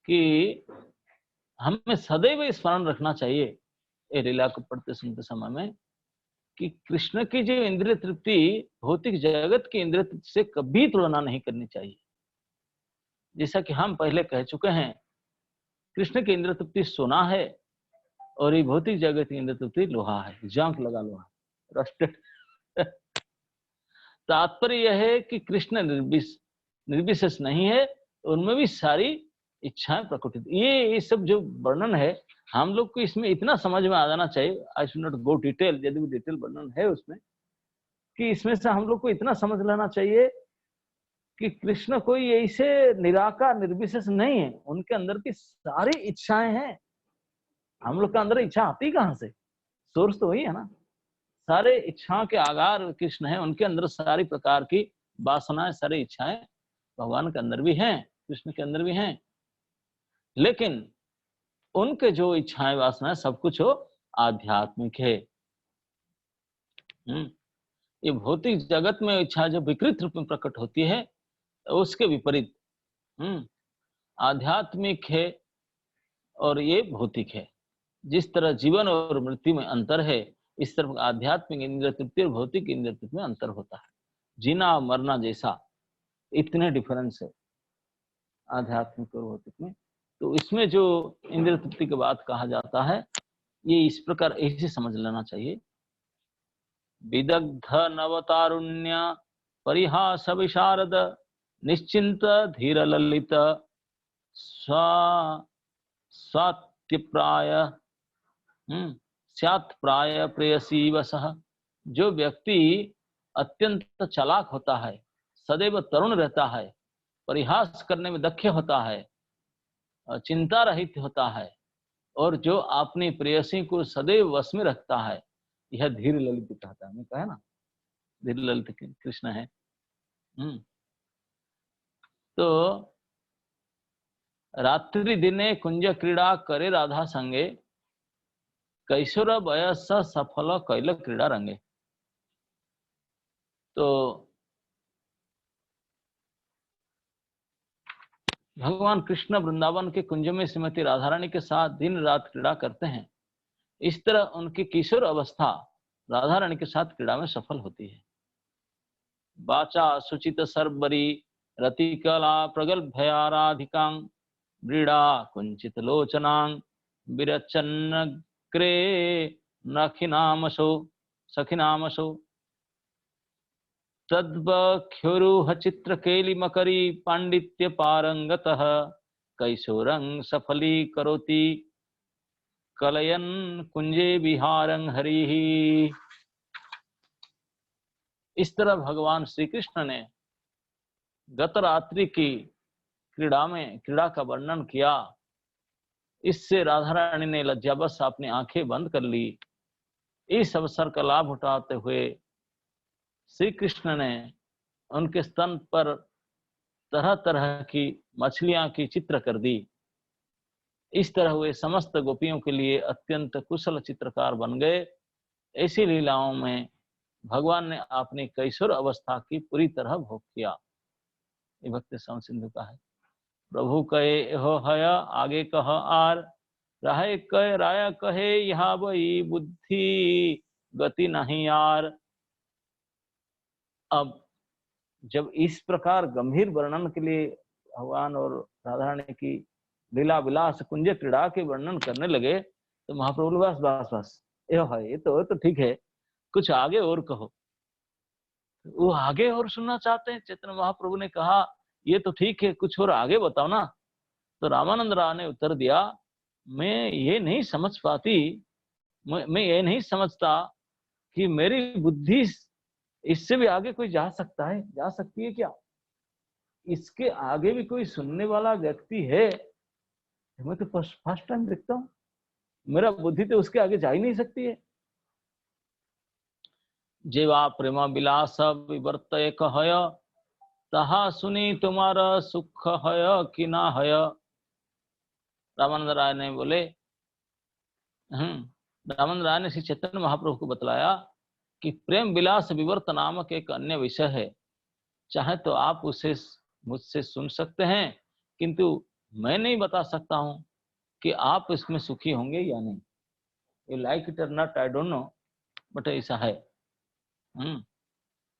कि हमें सदैव स्मरण रखना चाहिए ये लीला को पढ़ते सुनते समय में कि कृष्ण की जो इंद्रिय तृप्ति भौतिक जगत की इंद्रिय तृप्ति से कभी तुलना नहीं करनी चाहिए। जैसा कि हम पहले कह चुके हैं, कृष्ण की इंद्रिय तृप्ति सोना है और ये भौतिक जगत की इंद्रिय तृप्ति लोहा है, जंग लगा लोहा, रस्टेड। तात्पर्य यह है कि कृष्ण निर्विशेष नहीं है, उनमें भी सारी इच्छाएं प्रकटित, ये सब जो वर्णन है हम लोग को इसमें इतना समझ में आ जाना चाहिए। I should not go detail, यदि डिटेल वर्णन है उसमें, कि इसमें से हम लोग को इतना समझ लेना चाहिए कि कृष्ण कोई ऐसे निराकार निर्विशेष नहीं है, उनके अंदर की सारी इच्छाएं हैं। हम लोग के अंदर इच्छा आती कहां से? सोर्स तो वही है ना। सारे इच्छाओं के आधार कृष्ण है, उनके अंदर सारी प्रकार की वासनाएं, सारी इच्छाएं भगवान के अंदर भी हैं, कृष्ण के अंदर भी हैं। लेकिन उनके जो इच्छाएं वासनाएं सब कुछ हो आध्यात्मिक है। ये भौतिक जगत में इच्छा जो विकृत रूप में प्रकट होती है, उसके विपरीत आध्यात्मिक है और ये भौतिक है। जिस तरह जीवन और मृत्यु में अंतर है, इस तरह आध्यात्मिक इंद्रिय तृप्ति और भौतिक इंद्रिय तृप्ति में अंतर होता है। जीना मरना जैसा, इतने डिफरेंस है आध्यात्मिक और भौतिक में। तो इसमें जो इंद्रिय तृप्ति के बाद कहा जाता है, ये इस प्रकार ऐसे समझ लेना चाहिए। विदग्ध नवतारुण्य परिहास विशारद निश्चिंत धीर ललित स्वात्य स्यात् प्राय प्रेयसी वसः। जो व्यक्ति अत्यंत चालाक होता है, सदैव तरुण रहता है, परिहास करने में दक्ष होता है, चिंता रहित होता है, और जो अपनी प्रेयसी को सदैव वश में रखता है, यह धीर ललित कहता है। मैं कहा ना, धीर ललित कृष्ण है। तो रात्रि दिने कुंज क्रीड़ा करे राधा संगे, कैशोर वयस सफल कैल क्रीड़ा रंगे। तो भगवान कृष्ण वृंदावन के कुंज में श्रीमती राधा रानी के साथ दिन रात क्रीड़ा करते हैं। इस तरह उनकी किशोर अवस्था राधा रानी के साथ क्रीड़ा में सफल होती है। वाचा सुचित सर्वरी रति कला प्रगल्भयाराधिकांग व्रीड़ा कुंचित लोचनांग विरचन्नग्रे नखिनामसो सखिनामसो तद्वक्षुरुह चित्रकेली मकरी पांडित्य पारंगतः कैशोरं सफली करोति कलयन कुंजे विहारं हरि। इस तरह भगवान श्री कृष्ण ने गत रात्रि की क्रीड़ा का वर्णन किया। इससे राधा रानी ने लज्जावश अपनी आंखें बंद कर ली। इस अवसर का लाभ उठाते हुए श्री कृष्ण ने उनके स्तन पर तरह तरह की मछलियां की चित्र कर दी। इस तरह वे समस्त गोपियों के लिए अत्यंत कुशल चित्रकार बन गए। ऐसी लीलाओं में भगवान ने अपनी कैशोर अवस्था की पूरी तरह भोग किया। ये भक्ति संत सिंधु का है। प्रभु कहे हो हया आगे कह आर, रहे कह राया कहे यहाँ वही बुद्धि गति नहीं यार। अब जब इस प्रकार गंभीर वर्णन के लिए भगवान और राधा रानी की लीला विलास कुंज क्रीड़ा के वर्णन करने लगे, तो महाप्रभु बस बस बस ये तो ठीक है, कुछ आगे और कहो। वो आगे और सुनना चाहते हैं। चैतन्य महाप्रभु ने कहा ये तो ठीक है, कुछ और आगे बताओ ना। तो रामानंद राय ने उत्तर दिया, मैं ये नहीं समझ पाती, मैं ये नहीं समझता कि मेरी बुद्धि इससे भी आगे कोई जा सकता है, जा सकती है क्या? इसके आगे भी कोई सुनने वाला व्यक्ति है? मैं तो फर्स्ट टाइम देखता हूँ। मेरा बुद्धि तो उसके आगे जा ही नहीं सकती है। जेवा प्रेम विलास विवर्तय कहय, तहा सुनी तुम्हारा सुख हय कि ना हय। रामानंद राय ने बोले, रामानंद राय ने श्री चैतन्य महाप्रभु को बतलाया कि प्रेम विलास विवर्त नामक एक अन्य विषय है। चाहे तो आप उसे मुझसे सुन सकते हैं, किंतु मैं नहीं बता सकता हूं कि आप इसमें सुखी होंगे या नहीं। यू लाइक इट और not, I don't know, but ऐसा है।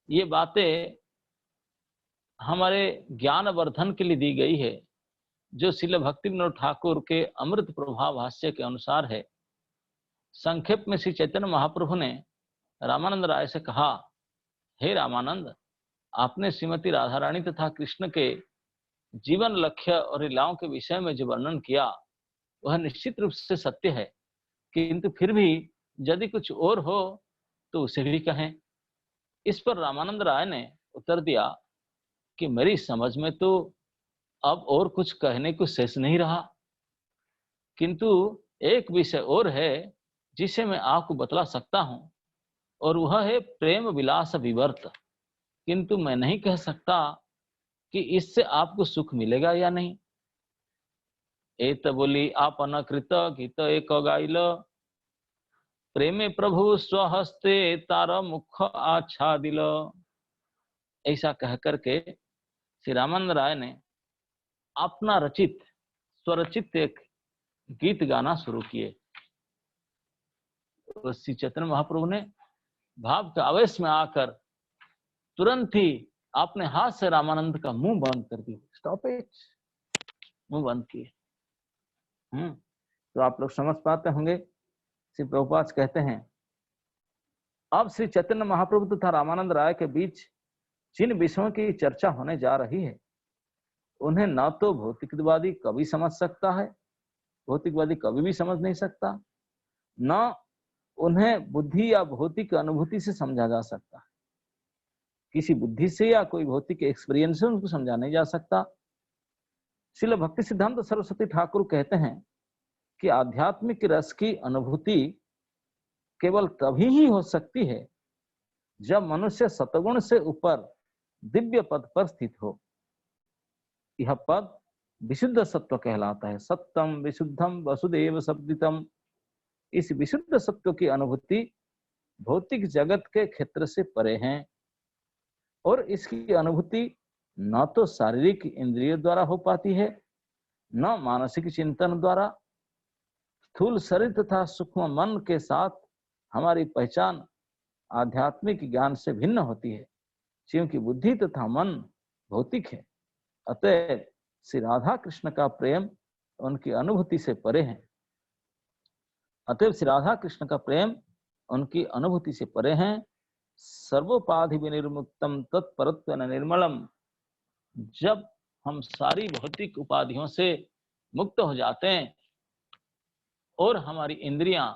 ये बातें हमारे ज्ञान वर्धन के लिए दी गई है, जो श्रील भक्ति विनोद ठाकुर के अमृत प्रभाव भाष्य के अनुसार है। संक्षेप में श्री चैतन्य महाप्रभु ने रामानंद राय से कहा, हे रामानंद, आपने श्रीमती राधा रानी तथा कृष्ण के जीवन लक्ष्य और लीलाओं के विषय में जो वर्णन किया वह निश्चित रूप से सत्य है, किंतु फिर भी यदि कुछ और हो तो उसे भी कहें। इस पर रामानंद राय ने उत्तर दिया कि मेरी समझ में तो अब और कुछ कहने को शेष नहीं रहा, किंतु एक विषय और है जिसे मैं आपको बतला सकता हूं, और वह है प्रेम विलास विवर्त। किंतु मैं नहीं कह सकता कि इससे आपको सुख मिलेगा या नहीं। एत बोली आपन कृत गीत एक गाइल, प्रेमे प्रभु स्वहस्ते तार मुख आच्छादिल। ऐसा कह करके श्री रामानंद राय ने अपना रचित स्वरचित एक गीत गाना शुरू किए। तो श्री चैतन्य महाप्रभु ने भाव के आवेश में आकर तुरंत ही अपने हाथ से रामानंद का मुंह बंद कर दिया। स्टॉप इट, मुंह बंद किए। तो आप लोग समझ पाते होंगे, श्री प्रभुपाद कहते हैं अब श्री चैतन्य महाप्रभु तथा रामानंद राय के बीच जिन विषयों की चर्चा होने जा रही है उन्हें न तो भौतिकवादी कभी समझ सकता है, भौतिकवादी कभी भी समझ नहीं सकता, न उन्हें बुद्धि या भौतिक अनुभूति से समझा जा सकता है। किसी बुद्धि से या कोई भौतिक एक्सपीरियंस से उनको समझा नहीं जा सकता। श्रील भक्ति सिद्धांत सरस्वती ठाकुर कहते हैं कि आध्यात्मिक रस की अनुभूति केवल तभी ही हो सकती है जब मनुष्य सतगुण से ऊपर दिव्य पद पर स्थित हो। यह पद विशुद्ध सत्व कहलाता है। सत्यम विशुद्धम वसुदेव शब्दितम। इस विशुद्ध सत्व की अनुभूति भौतिक जगत के क्षेत्र से परे है, और इसकी अनुभूति न तो शारीरिक इंद्रियों द्वारा हो पाती है, न मानसिक चिंतन द्वारा। स्थूल शरीर तथा सूक्ष्म मन के साथ हमारी पहचान आध्यात्मिक ज्ञान से भिन्न होती है, क्योंकि बुद्धि तथा मन भौतिक है। अतः श्री राधा कृष्ण का प्रेम उनकी अनुभूति से परे है। अतएव श्री राधा कृष्ण का प्रेम उनकी अनुभूति से परे हैं। सर्वोपाधि विनिर्मुक्तम तत्परत्व निर्मलम। जब हम सारी भौतिक उपाधियों से मुक्त हो जाते हैं और हमारी इंद्रियां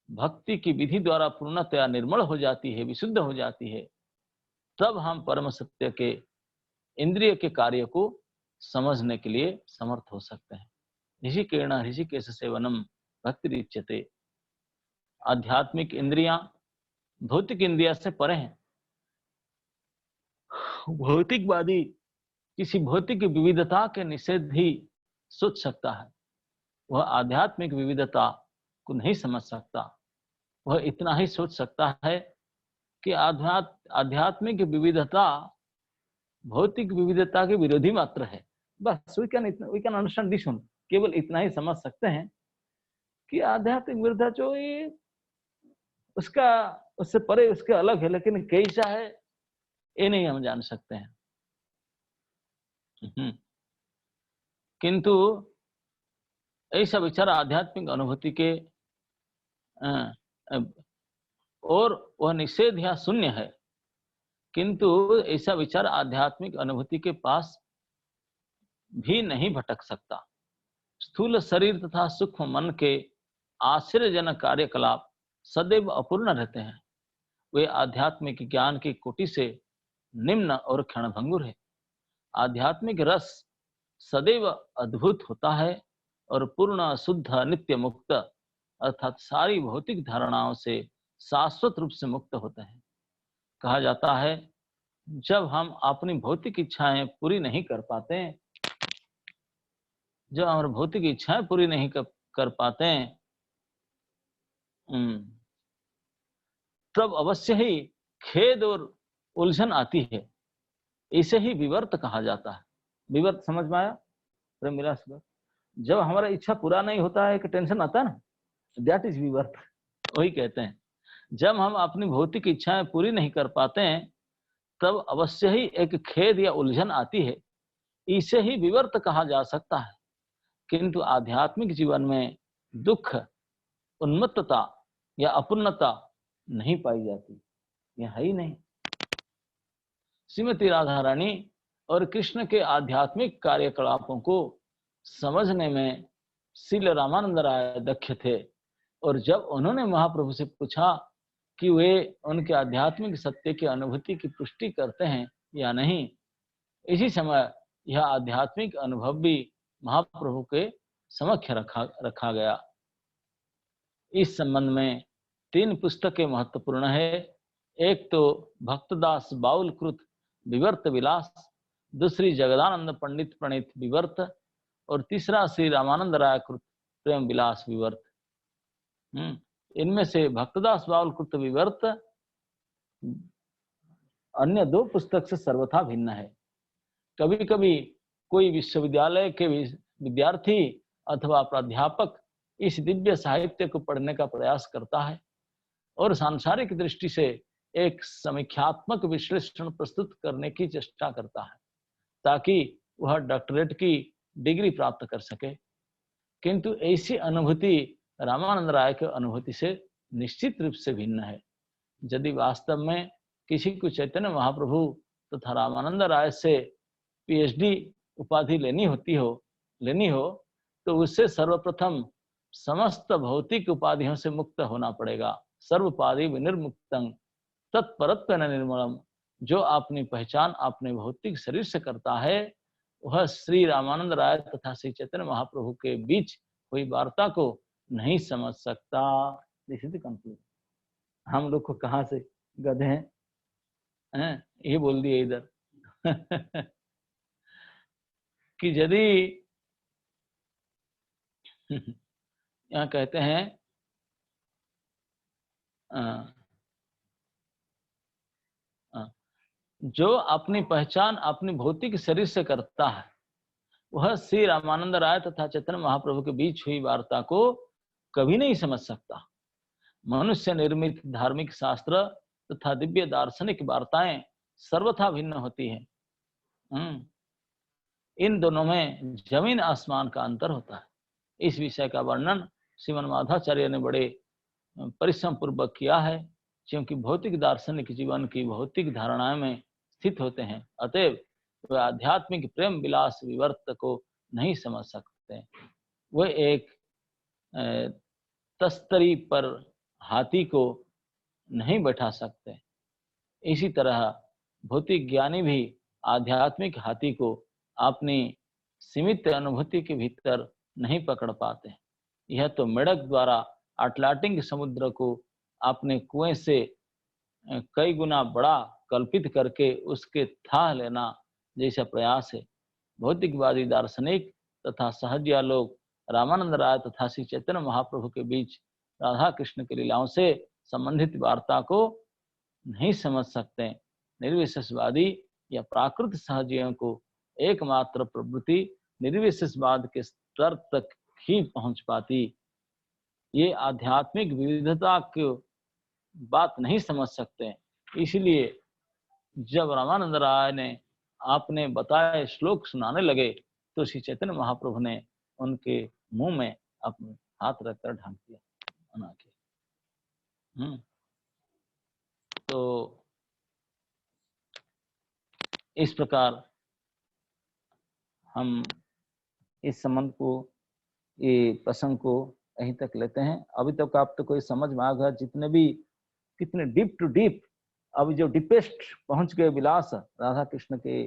भक्ति की विधि द्वारा पूर्णतया निर्मल हो जाती है, विशुद्ध हो जाती है, तब हम परम सत्य के इंद्रिय के कार्य को समझने के लिए समर्थ हो सकते हैं। ऋषिकेण ऋषिकेश सेवनम भक्ति रिच्यते। आध्यात्मिक इंद्रियां भौतिक इंद्रिया से परे हैं। भौतिकवादी किसी भौतिक विविधता के निषेध ही सोच सकता है, वह आध्यात्मिक विविधता को नहीं समझ सकता। वह इतना ही सोच सकता है कि आध्यात्मिक विविधता भौतिक विविधता के विरोधी मात्र है। बस we can understand this one. केवल इतना ही समझ सकते हैं कि आध्यात्मिक विविधता जो ये उसका उससे परे उसके अलग है, लेकिन कैसा है ये नहीं हम जान सकते हैं। किंतु ऐसा विचार आध्यात्मिक अनुभूति के और वह निषेध या शून्य है, किंतु ऐसा विचार आध्यात्मिक अनुभूति के पास भी नहीं भटक सकता। स्थूल शरीर तथा सूक्ष्म मन के आश्चर्यजनक कार्यकलाप सदैव अपूर्ण रहते हैं। वे आध्यात्मिक ज्ञान की कोटि से निम्न और क्षणभंगुर है। आध्यात्मिक रस सदैव अद्भुत होता है और पूर्ण शुद्ध नित्य मुक्त अर्थात सारी भौतिक धारणाओं से शाश्वत रूप से मुक्त होते हैं। कहा जाता है जब हम अपनी भौतिक इच्छाएं पूरी नहीं कर पाते, जब हमारी भौतिक इच्छाएं पूरी नहीं कर पाते हैं, तब अवश्य ही खेद और उलझन आती है। इसे ही विवर्त कहा जाता है। विवर्त समझ में आया? प्रेम विलास। जब हमारा इच्छा पूरा नहीं होता है, एक टेंशन आता है ना, दैट इज विवर्त। वही कहते हैं जब हम अपनी भौतिक इच्छाएं पूरी नहीं कर पाते हैं तब अवश्य ही एक खेद या उलझन आती है। इसे ही विवर्त कहा जा सकता है। किंतु आध्यात्मिक जीवन में दुख, उन्मत्तता या अपूर्णता नहीं पाई जाती, यह है ही नहीं। श्रीमती राधा रानी और कृष्ण के आध्यात्मिक कार्यकलापों को समझने में श्रील रामानंद राय दक्ष थे। और जब उन्होंने महाप्रभु से पूछा कि वे उनके आध्यात्मिक सत्य की अनुभूति की पुष्टि करते हैं या नहीं, इसी समय यह आध्यात्मिक अनुभव भी महाप्रभु के समक्ष रखा गया। इस संबंध में 3 पुस्तकें महत्वपूर्ण है। एक तो भक्तदास बाउल कृत विवर्त विलास, दूसरी जगदानंद पंडित प्रणीत विवर्त, और तीसरा श्री रामानंद राय कृत प्रेम विलास विवर्त। इनमें से भक्तदास बाउल कृत विवर्त अन्य 2 पुस्तक से सर्वथा भिन्न है। कभी कभी कोई विश्वविद्यालय के विद्यार्थी अथवा प्राध्यापक इस दिव्य साहित्य को पढ़ने का प्रयास करता है और सांसारिक दृष्टि से एक समीक्षात्मक विश्लेषण प्रस्तुत करने की चेष्टा करता है ताकि वह डॉक्टरेट की डिग्री प्राप्त कर सके। किंतु ऐसी अनुभूति रामानंद राय की अनुभूति से निश्चित रूप से भिन्न है। यदि वास्तव में किसी को चैतन्य महाप्रभु तथा रामानंद राय से पीएचडी उपाधि लेनी हो तो उससे सर्वप्रथम समस्त भौतिक उपाधियों से मुक्त होना पड़ेगा। सर्वोपाधि विनिर्मुक्तं तत्परत्व निर्मलम। जो अपनी पहचान अपने भौतिक शरीर से करता है वह श्री रामानंद राय तथा श्री चैतन्य महाप्रभु के बीच हुई वार्ता को नहीं समझ सकता। This is the conclusion. हम लोग को कहाँ से गधे हैं ये बोल दिए इधर कि यदि यहाँ कहते हैं जो अपनी पहचान अपनी भौतिक शरीर से करता है वह श्री रामानंद राय तथा चैतन्य महाप्रभु के बीच हुई वार्ता को कभी नहीं समझ सकता। मनुष्य निर्मित धार्मिक शास्त्र तथा दिव्य दार्शनिक वार्ताएं सर्वथा भिन्न होती हैं। इन दोनों में जमीन आसमान का अंतर होता है। इस विषय का वर्णन श्रीमन माधवाचार्य ने बड़े परिश्रम पूर्वक किया है, क्योंकि भौतिक दार्शनिक जीवन की भौतिक धारणाएं में स्थित होते हैं, अतएव वे आध्यात्मिक प्रेम विलास विवर्त को नहीं समझ सकते। वे एक तस्तरी पर हाथी को नहीं बैठा सकते। इसी तरह भौतिक ज्ञानी भी आध्यात्मिक हाथी को अपनी सीमित अनुभूति के भीतर नहीं पकड़ पाते। यह तो मेढक द्वारा अटलांटिक समुद्र को अपने कुएं से कई गुना बड़ा कल्पित करके उसके थाह लेना जैसा प्रयास है। भौतिकवादी दार्शनिक तथा सहजिया लोग रामानंद राय तथा श्री चैतन्य महाप्रभु के बीच राधा कृष्ण की लीलाओं से संबंधित वार्ता को नहीं समझ सकते। निर्विशेषवादी या प्राकृत सहजियों को एकमात्र प्रवृत्ति निर्विशेषवाद के स्तर तक ही पहुंच पाती। ये आध्यात्मिक विविधता की बात नहीं समझ सकते। इसलिए जब रामानंद राय ने आपने बताए श्लोक सुनाने लगे तो श्री चैतन्य महाप्रभु ने उनके मुंह में अपने हाथ रखकर ढांक दिया बना के। तो इस प्रकार हम इस संबंध को, ये प्रसंग को यहीं तक लेते हैं। अभी तक आप तो कोई समझ में आ गया, जितने भी कितने डीप टू डीप, अभी जो डीपेस्ट पहुंच गए विलास राधा कृष्ण के,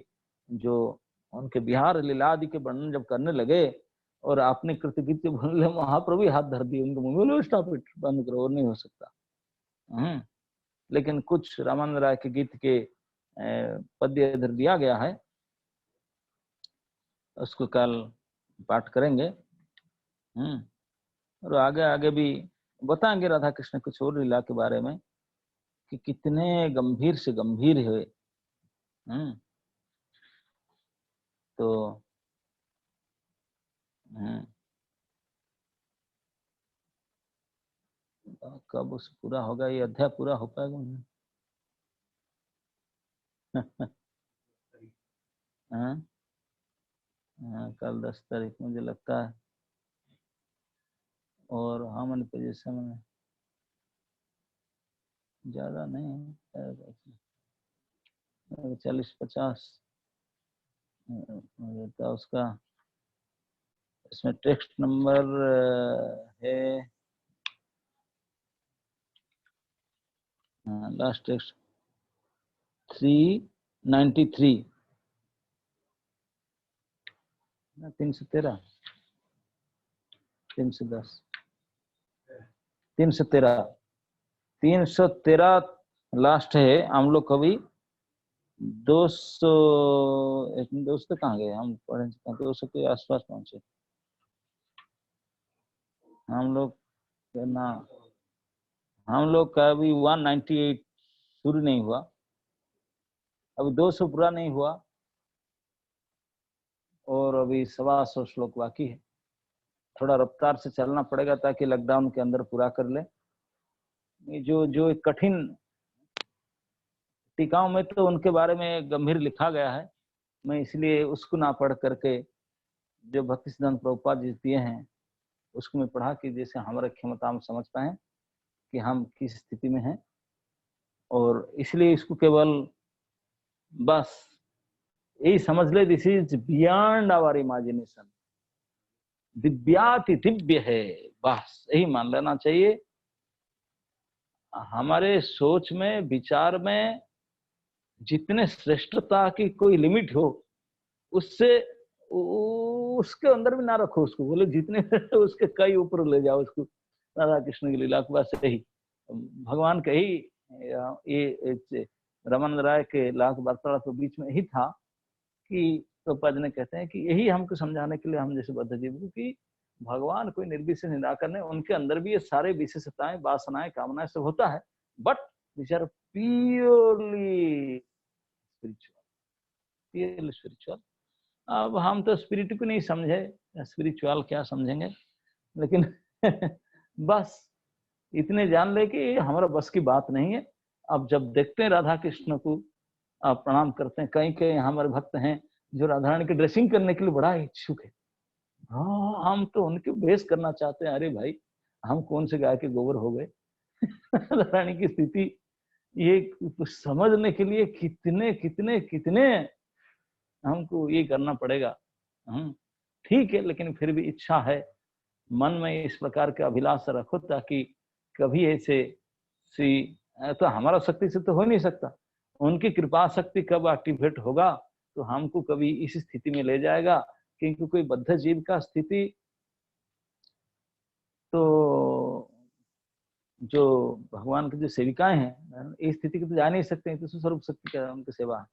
जो उनके बिहार लीला आदि के वर्णन जब करने लगे और आपने कृतकृत्य बोले, महाप्रभु हाथ धर दिए उनके मुंह में, स्टॉप इट, बंद करो, और नहीं हो सकता। लेकिन कुछ रामानंद राय के गीत के पद्य इधर दिया गया है, उसको कल पाठ करेंगे। और आगे आगे भी बताएंगे राधा कृष्ण कुछ और लीला के बारे में कि कितने गंभीर से गंभीर है। तो कब उस पूरा होगा, ये अध्याय पूरा हो पाएगा? कल 10 तारीख मुझे लगता है। और हम पोजिशन में ज्यादा नहीं है, 40-50 तो उसका इसमें टेक्स्ट नंबर है, लास्ट टेक्स्ट 393, 313, 310, 313, 313 लास्ट है। हम लोग कभी 200 200 कहाँ गए हम, 200 के आसपास पहुंचे हम लोग ना। हम लोग का अभी 198 शुरू नहीं हुआ, अभी 200 पूरा नहीं हुआ और अभी 125 श्लोक बाकी है। थोड़ा रफ्तार से चलना पड़ेगा ताकि लॉकडाउन के अंदर पूरा कर ले। जो जो कठिन टीकाओं में तो उनके बारे में गंभीर लिखा गया है, मैं इसलिए उसको ना पढ़ करके जो भक्ति सिद्धांत प्रभुपाद जी दिए हैं उसको मैं पढ़ा कि जैसे हमारे क्षमता हम समझ पाए कि हम किस स्थिति में हैं, और इसलिए इसको केवल बस यही समझ ले, this is beyond our imagination, दिव्याति दिव्य है, बस यही मान लेना चाहिए। हमारे सोच में विचार में जितने श्रेष्ठता की कोई लिमिट हो उससे उसके अंदर भी ना रखो उसको, बोले जितने उसके कई ऊपर ले जाओ उसको। राधा कृष्ण की लीला के बस यही भगवान के ही ये रमन राय के लाख वार्तालाप के बीच में ही था कि प्रभुपाद ने कहते हैं कि यही हमको समझाने के लिए हम जैसे बद्ध जीव को कि भगवान कोई निर्विशेष निराकर नहीं, उनके अंदर भी ये सारे विशेषताएं, वासनाएं, कामनाएं सब होता है, but which are purely spiritual. अब हम तो स्पिरिट को नहीं समझे, स्पिरिचुअल क्या समझेंगे, लेकिन बस इतने जान ले कि हमारा बस की बात नहीं है। अब जब देखते हैं राधा कृष्ण को, आप प्रणाम करते हैं, कई कई हमारे भक्त हैं जो राधा रानी की ड्रेसिंग करने के लिए बड़ा इच्छुक है। हाँ, हम तो उनके बेस करना चाहते हैं। अरे भाई, हम कौन से गाय के गोबर हो गए? राधा रानी की स्थिति ये समझने के लिए कितने कितने कितने हमको ये करना पड़ेगा। ठीक है, लेकिन फिर भी इच्छा है, मन में इस प्रकार के अभिलाष रखो ताकि कभी ऐसे तो हमारा शक्ति से तो हो नहीं सकता, उनकी कृपा शक्ति कब एक्टिवेट होगा तो हमको कभी इस स्थिति में ले जाएगा। क्योंकि कोई बद्ध जीव का स्थिति तो जो भगवान की जो सेविकाएं हैं इस स्थिति की तो जा नहीं सकते, तो स्वरूप शक्ति का उनकी सेवा है।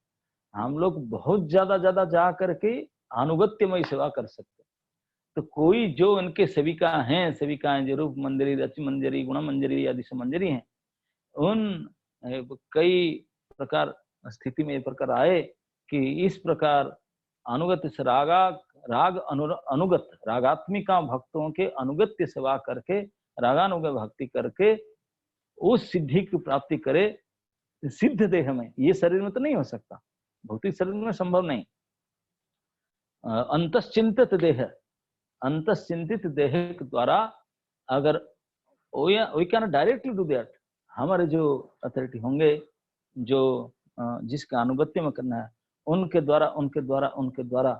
हम लोग बहुत ज्यादा जा करके अनुगत्यमय सेवा कर सकते। तो कोई जो उनके सेविका हैं, सेविकाएं जो रूप मंजरी, रचि मंजरी, गुण मंजरी आदि से मंजरी हैं, उन कई प्रकार स्थिति में एक प्रकार आए कि इस प्रकार अनुगत्य से अनुगत रागात्मिका भक्तों के अनुगत्य सेवा करके रागानुगत भक्ति करके उस सिद्धि की प्राप्ति करे सिद्ध देह में। ये शरीर में तो नहीं हो सकता, भौतिक शरीर में संभव नहीं। अंतश्चिंतित देह, अंतश्चिंतित देह के द्वारा अगर we can directly do that, हमारे जो अथॉरिटी होंगे जो जिसका अनुगत्य में करना है उनके द्वारा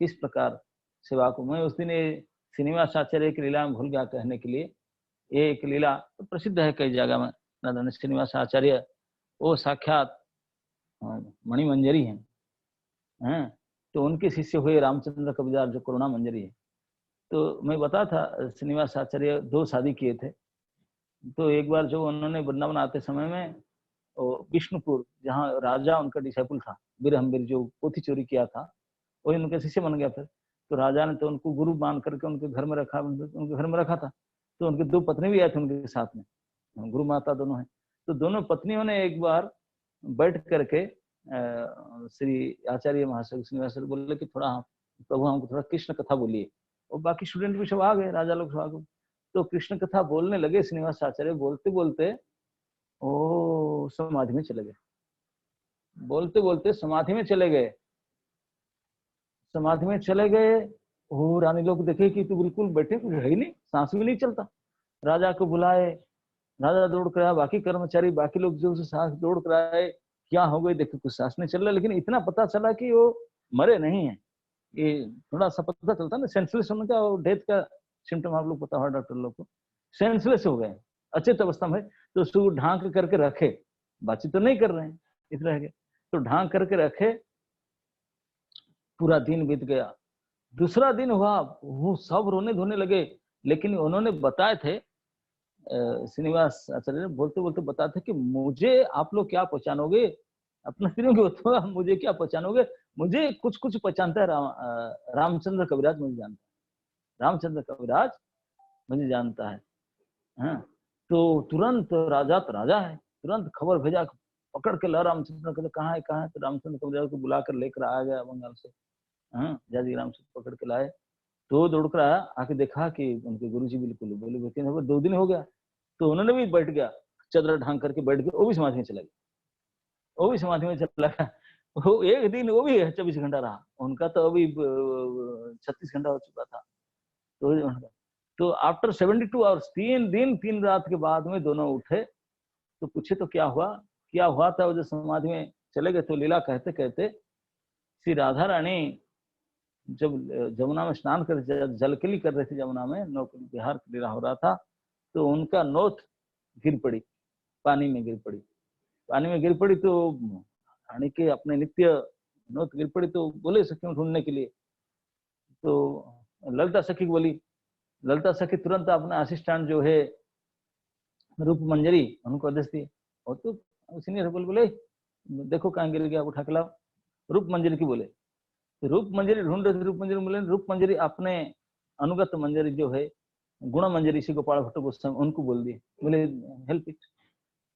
किस प्रकार सेवा को। मैं उस दिन श्रीनिवास आचार्य की लीला में भूल गया कहने के लिए, ये एक लीला तो प्रसिद्ध है कई जगह में। दादा श्रीनिवास आचार्य वो साक्षात मणि मंजरी हैं, तो उनके शिष्य हुए रामचंद्र कविदार जो करुणा मंजरी है। तो मैं बता था श्रीनिवास आचार्य 2 शादी किए थे। तो एक बार जो उन्होंने वृंदावन आते समय में विष्णुपुर, जहाँ राजा उनका डिसाइपल था बीरहम्बीर, जो पोथी चोरी किया था, वही उनके शिष्य बन गया फिर। तो राजा ने तो उनको गुरु मान करके उनके घर में रखा था। तो उनकी 2 पत्नी भी आए थे उनके साथ में, गुरु माता दोनों हैं। तो दोनों पत्नियों ने एक बार बैठ करके श्री आचार्य महाशय श्रीनिवास बोले कि थोड़ा प्रभु हमको थोड़ा कृष्ण कथा बोलिए। और बाकी स्टूडेंट भी सब आ गए, राजा लोग सब आ गए। तो कृष्ण कथा बोलने लगे। श्रीनिवास आचार्य बोलते बोलते ओ समाधि में चले गए, बोलते बोलते समाधि में चले गए। समाधि में चले गए। ओ रानी लोग देखे कि तू बिल्कुल बैठे, कुछ है ही नहीं, सांस भी नहीं चलता। राजा को बुलाए, राजा दौड़ कर आया, बाकी कर्मचारी बाकी लोग जो सांस दौड़ कर आए, क्या हो गई, देखे कुछ सांस नहीं चल रहा। लेकिन इतना पता चला कि वो मरे नहीं है। ये थोड़ा सा पता चलता है ना, सेंसलेस होने का और डेथ का सिम्टम आप लोग पता होगा डॉक्टर लोग को। सेंसलेस हो गए, अचेत अवस्था में, तो उसको ढांक करके रखे, बातचीत तो नहीं कर रहे हैं इस तरह के, तो ढांक करके रखे। पूरा दिन बीत गया, दूसरा दिन हुआ, वो सब रोने धोने लगे। लेकिन उन्होंने बताए थे, श्रीनिवास आचार्य बोलते बोलते बताते थे कि मुझे आप लोग क्या पहचानोगे, अपना स्त्रियों की बता, मुझे क्या पहचानोगे, मुझे कुछ कुछ पहचानता है। रामचंद्र कविराज मुझे जानता है, रामचंद्र कविराज मुझे जानता है। हाँ, तो तुरंत राजा तो राजा है, तुरंत खबर भेजा, पकड़ के ला रामचंद्र, कहते कहाँ है कहाँ है, तो रामचंद्र कविराज को बुलाकर लेकर आ गया बंगाल से। हाँ, जाजी राम से पकड़ के लाए, तो दौड़ कर आया, आके देखा कि उनके गुरुजी बिल्कुल बोले, लेकिन 2 दिन हो गया। तो उन्होंने भी बैठ गया, चदर ढांक करके बैठ गया, वो भी समाधि में चला गया, वो भी समाधि में चला गया। वो एक दिन वो भी 24 घंटा रहा, उनका तो अभी 36 घंटा हो चुका था। तो आफ्टर 72 आवर्स, 3 दिन 3 रात के बाद में दोनों उठे। तो पूछे तो क्या हुआ था, वो जो समाधि में चले गए। तो लीला कहते कहते श्री राधा रानी जब जमुना में स्नान कर जलकेली कर रही थी, जमुना में नौक विहार लीला हो रहा था, तो उनका नोट गिर पड़ी, पानी में गिर पड़ी, पानी में गिर पड़ी। तो रानी के अपने नित्य नोट गिर पड़ी, तो बोले सखियों ढूंढने के लिए। तो ललिता सखी बोली, ललिता सखी तुरंत अपने असिस्टेंट जो है रूप मंजरी, उनको आदेश दिए, और तो सीनियर बोले देखो कहाँ गिर गया, उठा के लाओ। रूप मंजरी की बोले, रूप मंजरी ढूंढ रहे थे, रूप मंजरी बोले, रूप मंजरी अपने अनुगत मंजरी जो है गुण मंजरी श्री गोपाल भट्ट गोस्वामी, उनको बोल दिए, बोले हेल्प इट।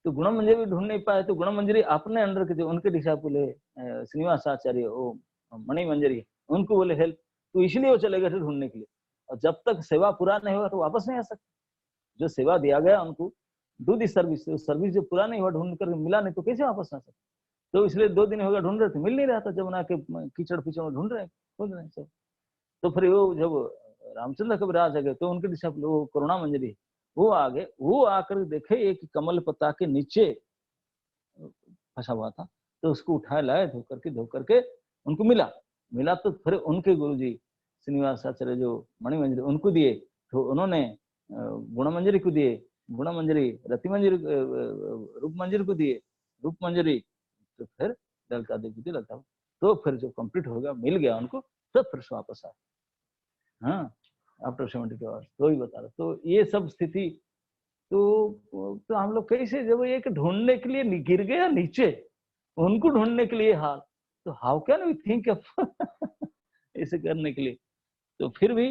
तो गुण मंजरी भी ढूंढ नहीं पाए, तो गुण मंजरी अपने अंडर के जो उनके डिसाइपल है श्रीनिवास आचार्य, वो मणि मंजरी, उनको बोले हेल्प। तो इसलिए वो चले गए थे ढूंढने के लिए। और जब तक सेवा पूरा नहीं हुआ तो वापस नहीं आ सकते। जो सेवा दिया गया उनको, डू दी सर्विस, सर्विस जो पूरा नहीं हुआ, ढूंढ कर मिला नहीं तो कैसे वापस आ सकते। तो इसलिए 2 दिन हो गया ढूंढ रहे थे, मिल नहीं रहा था, जमुना के कीचड़ पीछड़ में ढूंढ रहे सब। तो फिर वो जब रामचंद्र कविराज आ गए, तो उनके डिसाइपल वो करुणा मंजरी, वो आ गए, वो आकर देखे एक कमल पत्ता के नीचे फंसा हुआ था। तो उसको उठाए लाए, धो करके उनको मिला। तो फिर उनके गुरुजी श्रीनिवास आचार्य जो मणि मंजरी, उनको दिए। तो उन्होंने गुण मंजरी को दिए, गुण मंजरी रति मंजरी, रूप मंजरी को दिए, रूप मंजरी। तो फिर ललिता देवी थी, ललिता। तो फिर जो कंप्लीट हो गया, मिल गया उनको, तो फिर वापस आए। हाँ, आफ्टर 72 आवर्स, तो ही बता रहा। तो ये सब स्थिति, तो हम लोग कैसे, जब एक ढूंढने के लिए गिर गया नीचे, उनको ढूंढने के लिए हाल, तो how can we think of ऐसे करने के लिए। तो फिर भी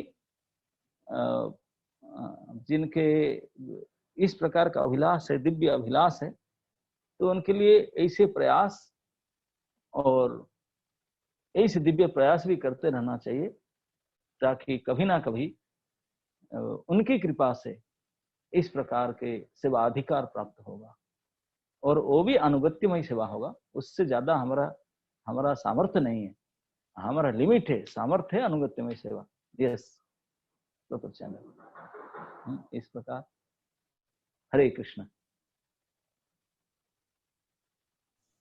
जिनके इस प्रकार का अभिलाष है, दिव्य अभिलाष है, तो उनके लिए ऐसे प्रयास और ऐसे दिव्य प्रयास भी करते रहना चाहिए, ताकि कभी ना कभी उनकी कृपा से इस प्रकार के सेवा अधिकार प्राप्त होगा, और वो भी अनुगत्यमय सेवा होगा। उससे ज्यादा हमारा सामर्थ्य नहीं है, हमारा लिमिट है, सामर्थ्य है अनुगत्यमय सेवा। यस, तो इस प्रकार। Hare Krishna,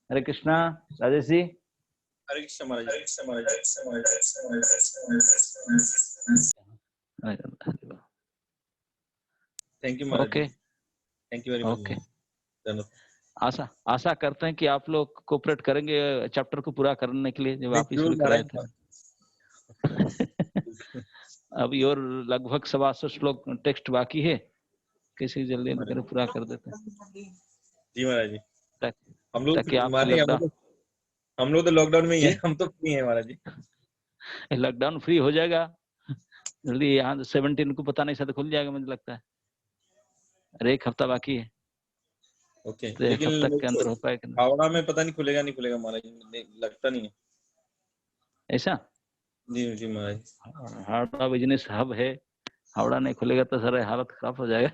Hare Krishna. Rajesh ji, Hare Krishna Maharaj. Thank you Maharaj. Okay, thank you very much. Okay. आशा करते हैं कि आप लोग कोऑपरेट करेंगे चैप्टर को पूरा करने के लिए, जब आप शुरू कराए थे। अभी और लगभग 125 श्लोक टेक्स्ट बाकी है, किसी जल्दी पूरा कर देते हैं। जी महाराज जी। हम लोग तो लॉकडाउन में ही है, हम तो फ्री हैं महाराज जी। लॉकडाउन फ्री हो जाएगा जल्दी, यहाँ 17 को पता नहीं शायद खुल जाएगा, मुझे लगता है। अरे 1 हफ्ता बाकी है। ओके, तो लेकिन 1 हफ्ते के अंदर हो पाएगा। हावड़ा में पता नहीं खुलेगा नहीं खुलेगा महाराज, लगता नहीं है ऐसा। जी जी महाराज। हावड़ा बिजनेस हब है, हावड़ा नहीं खुलेगा तो सारे हालत खराब हो जाएगा।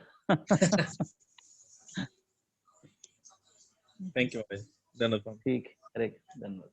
थैंक यू महाराज, धन्यवाद। ठीक है, धन्यवाद।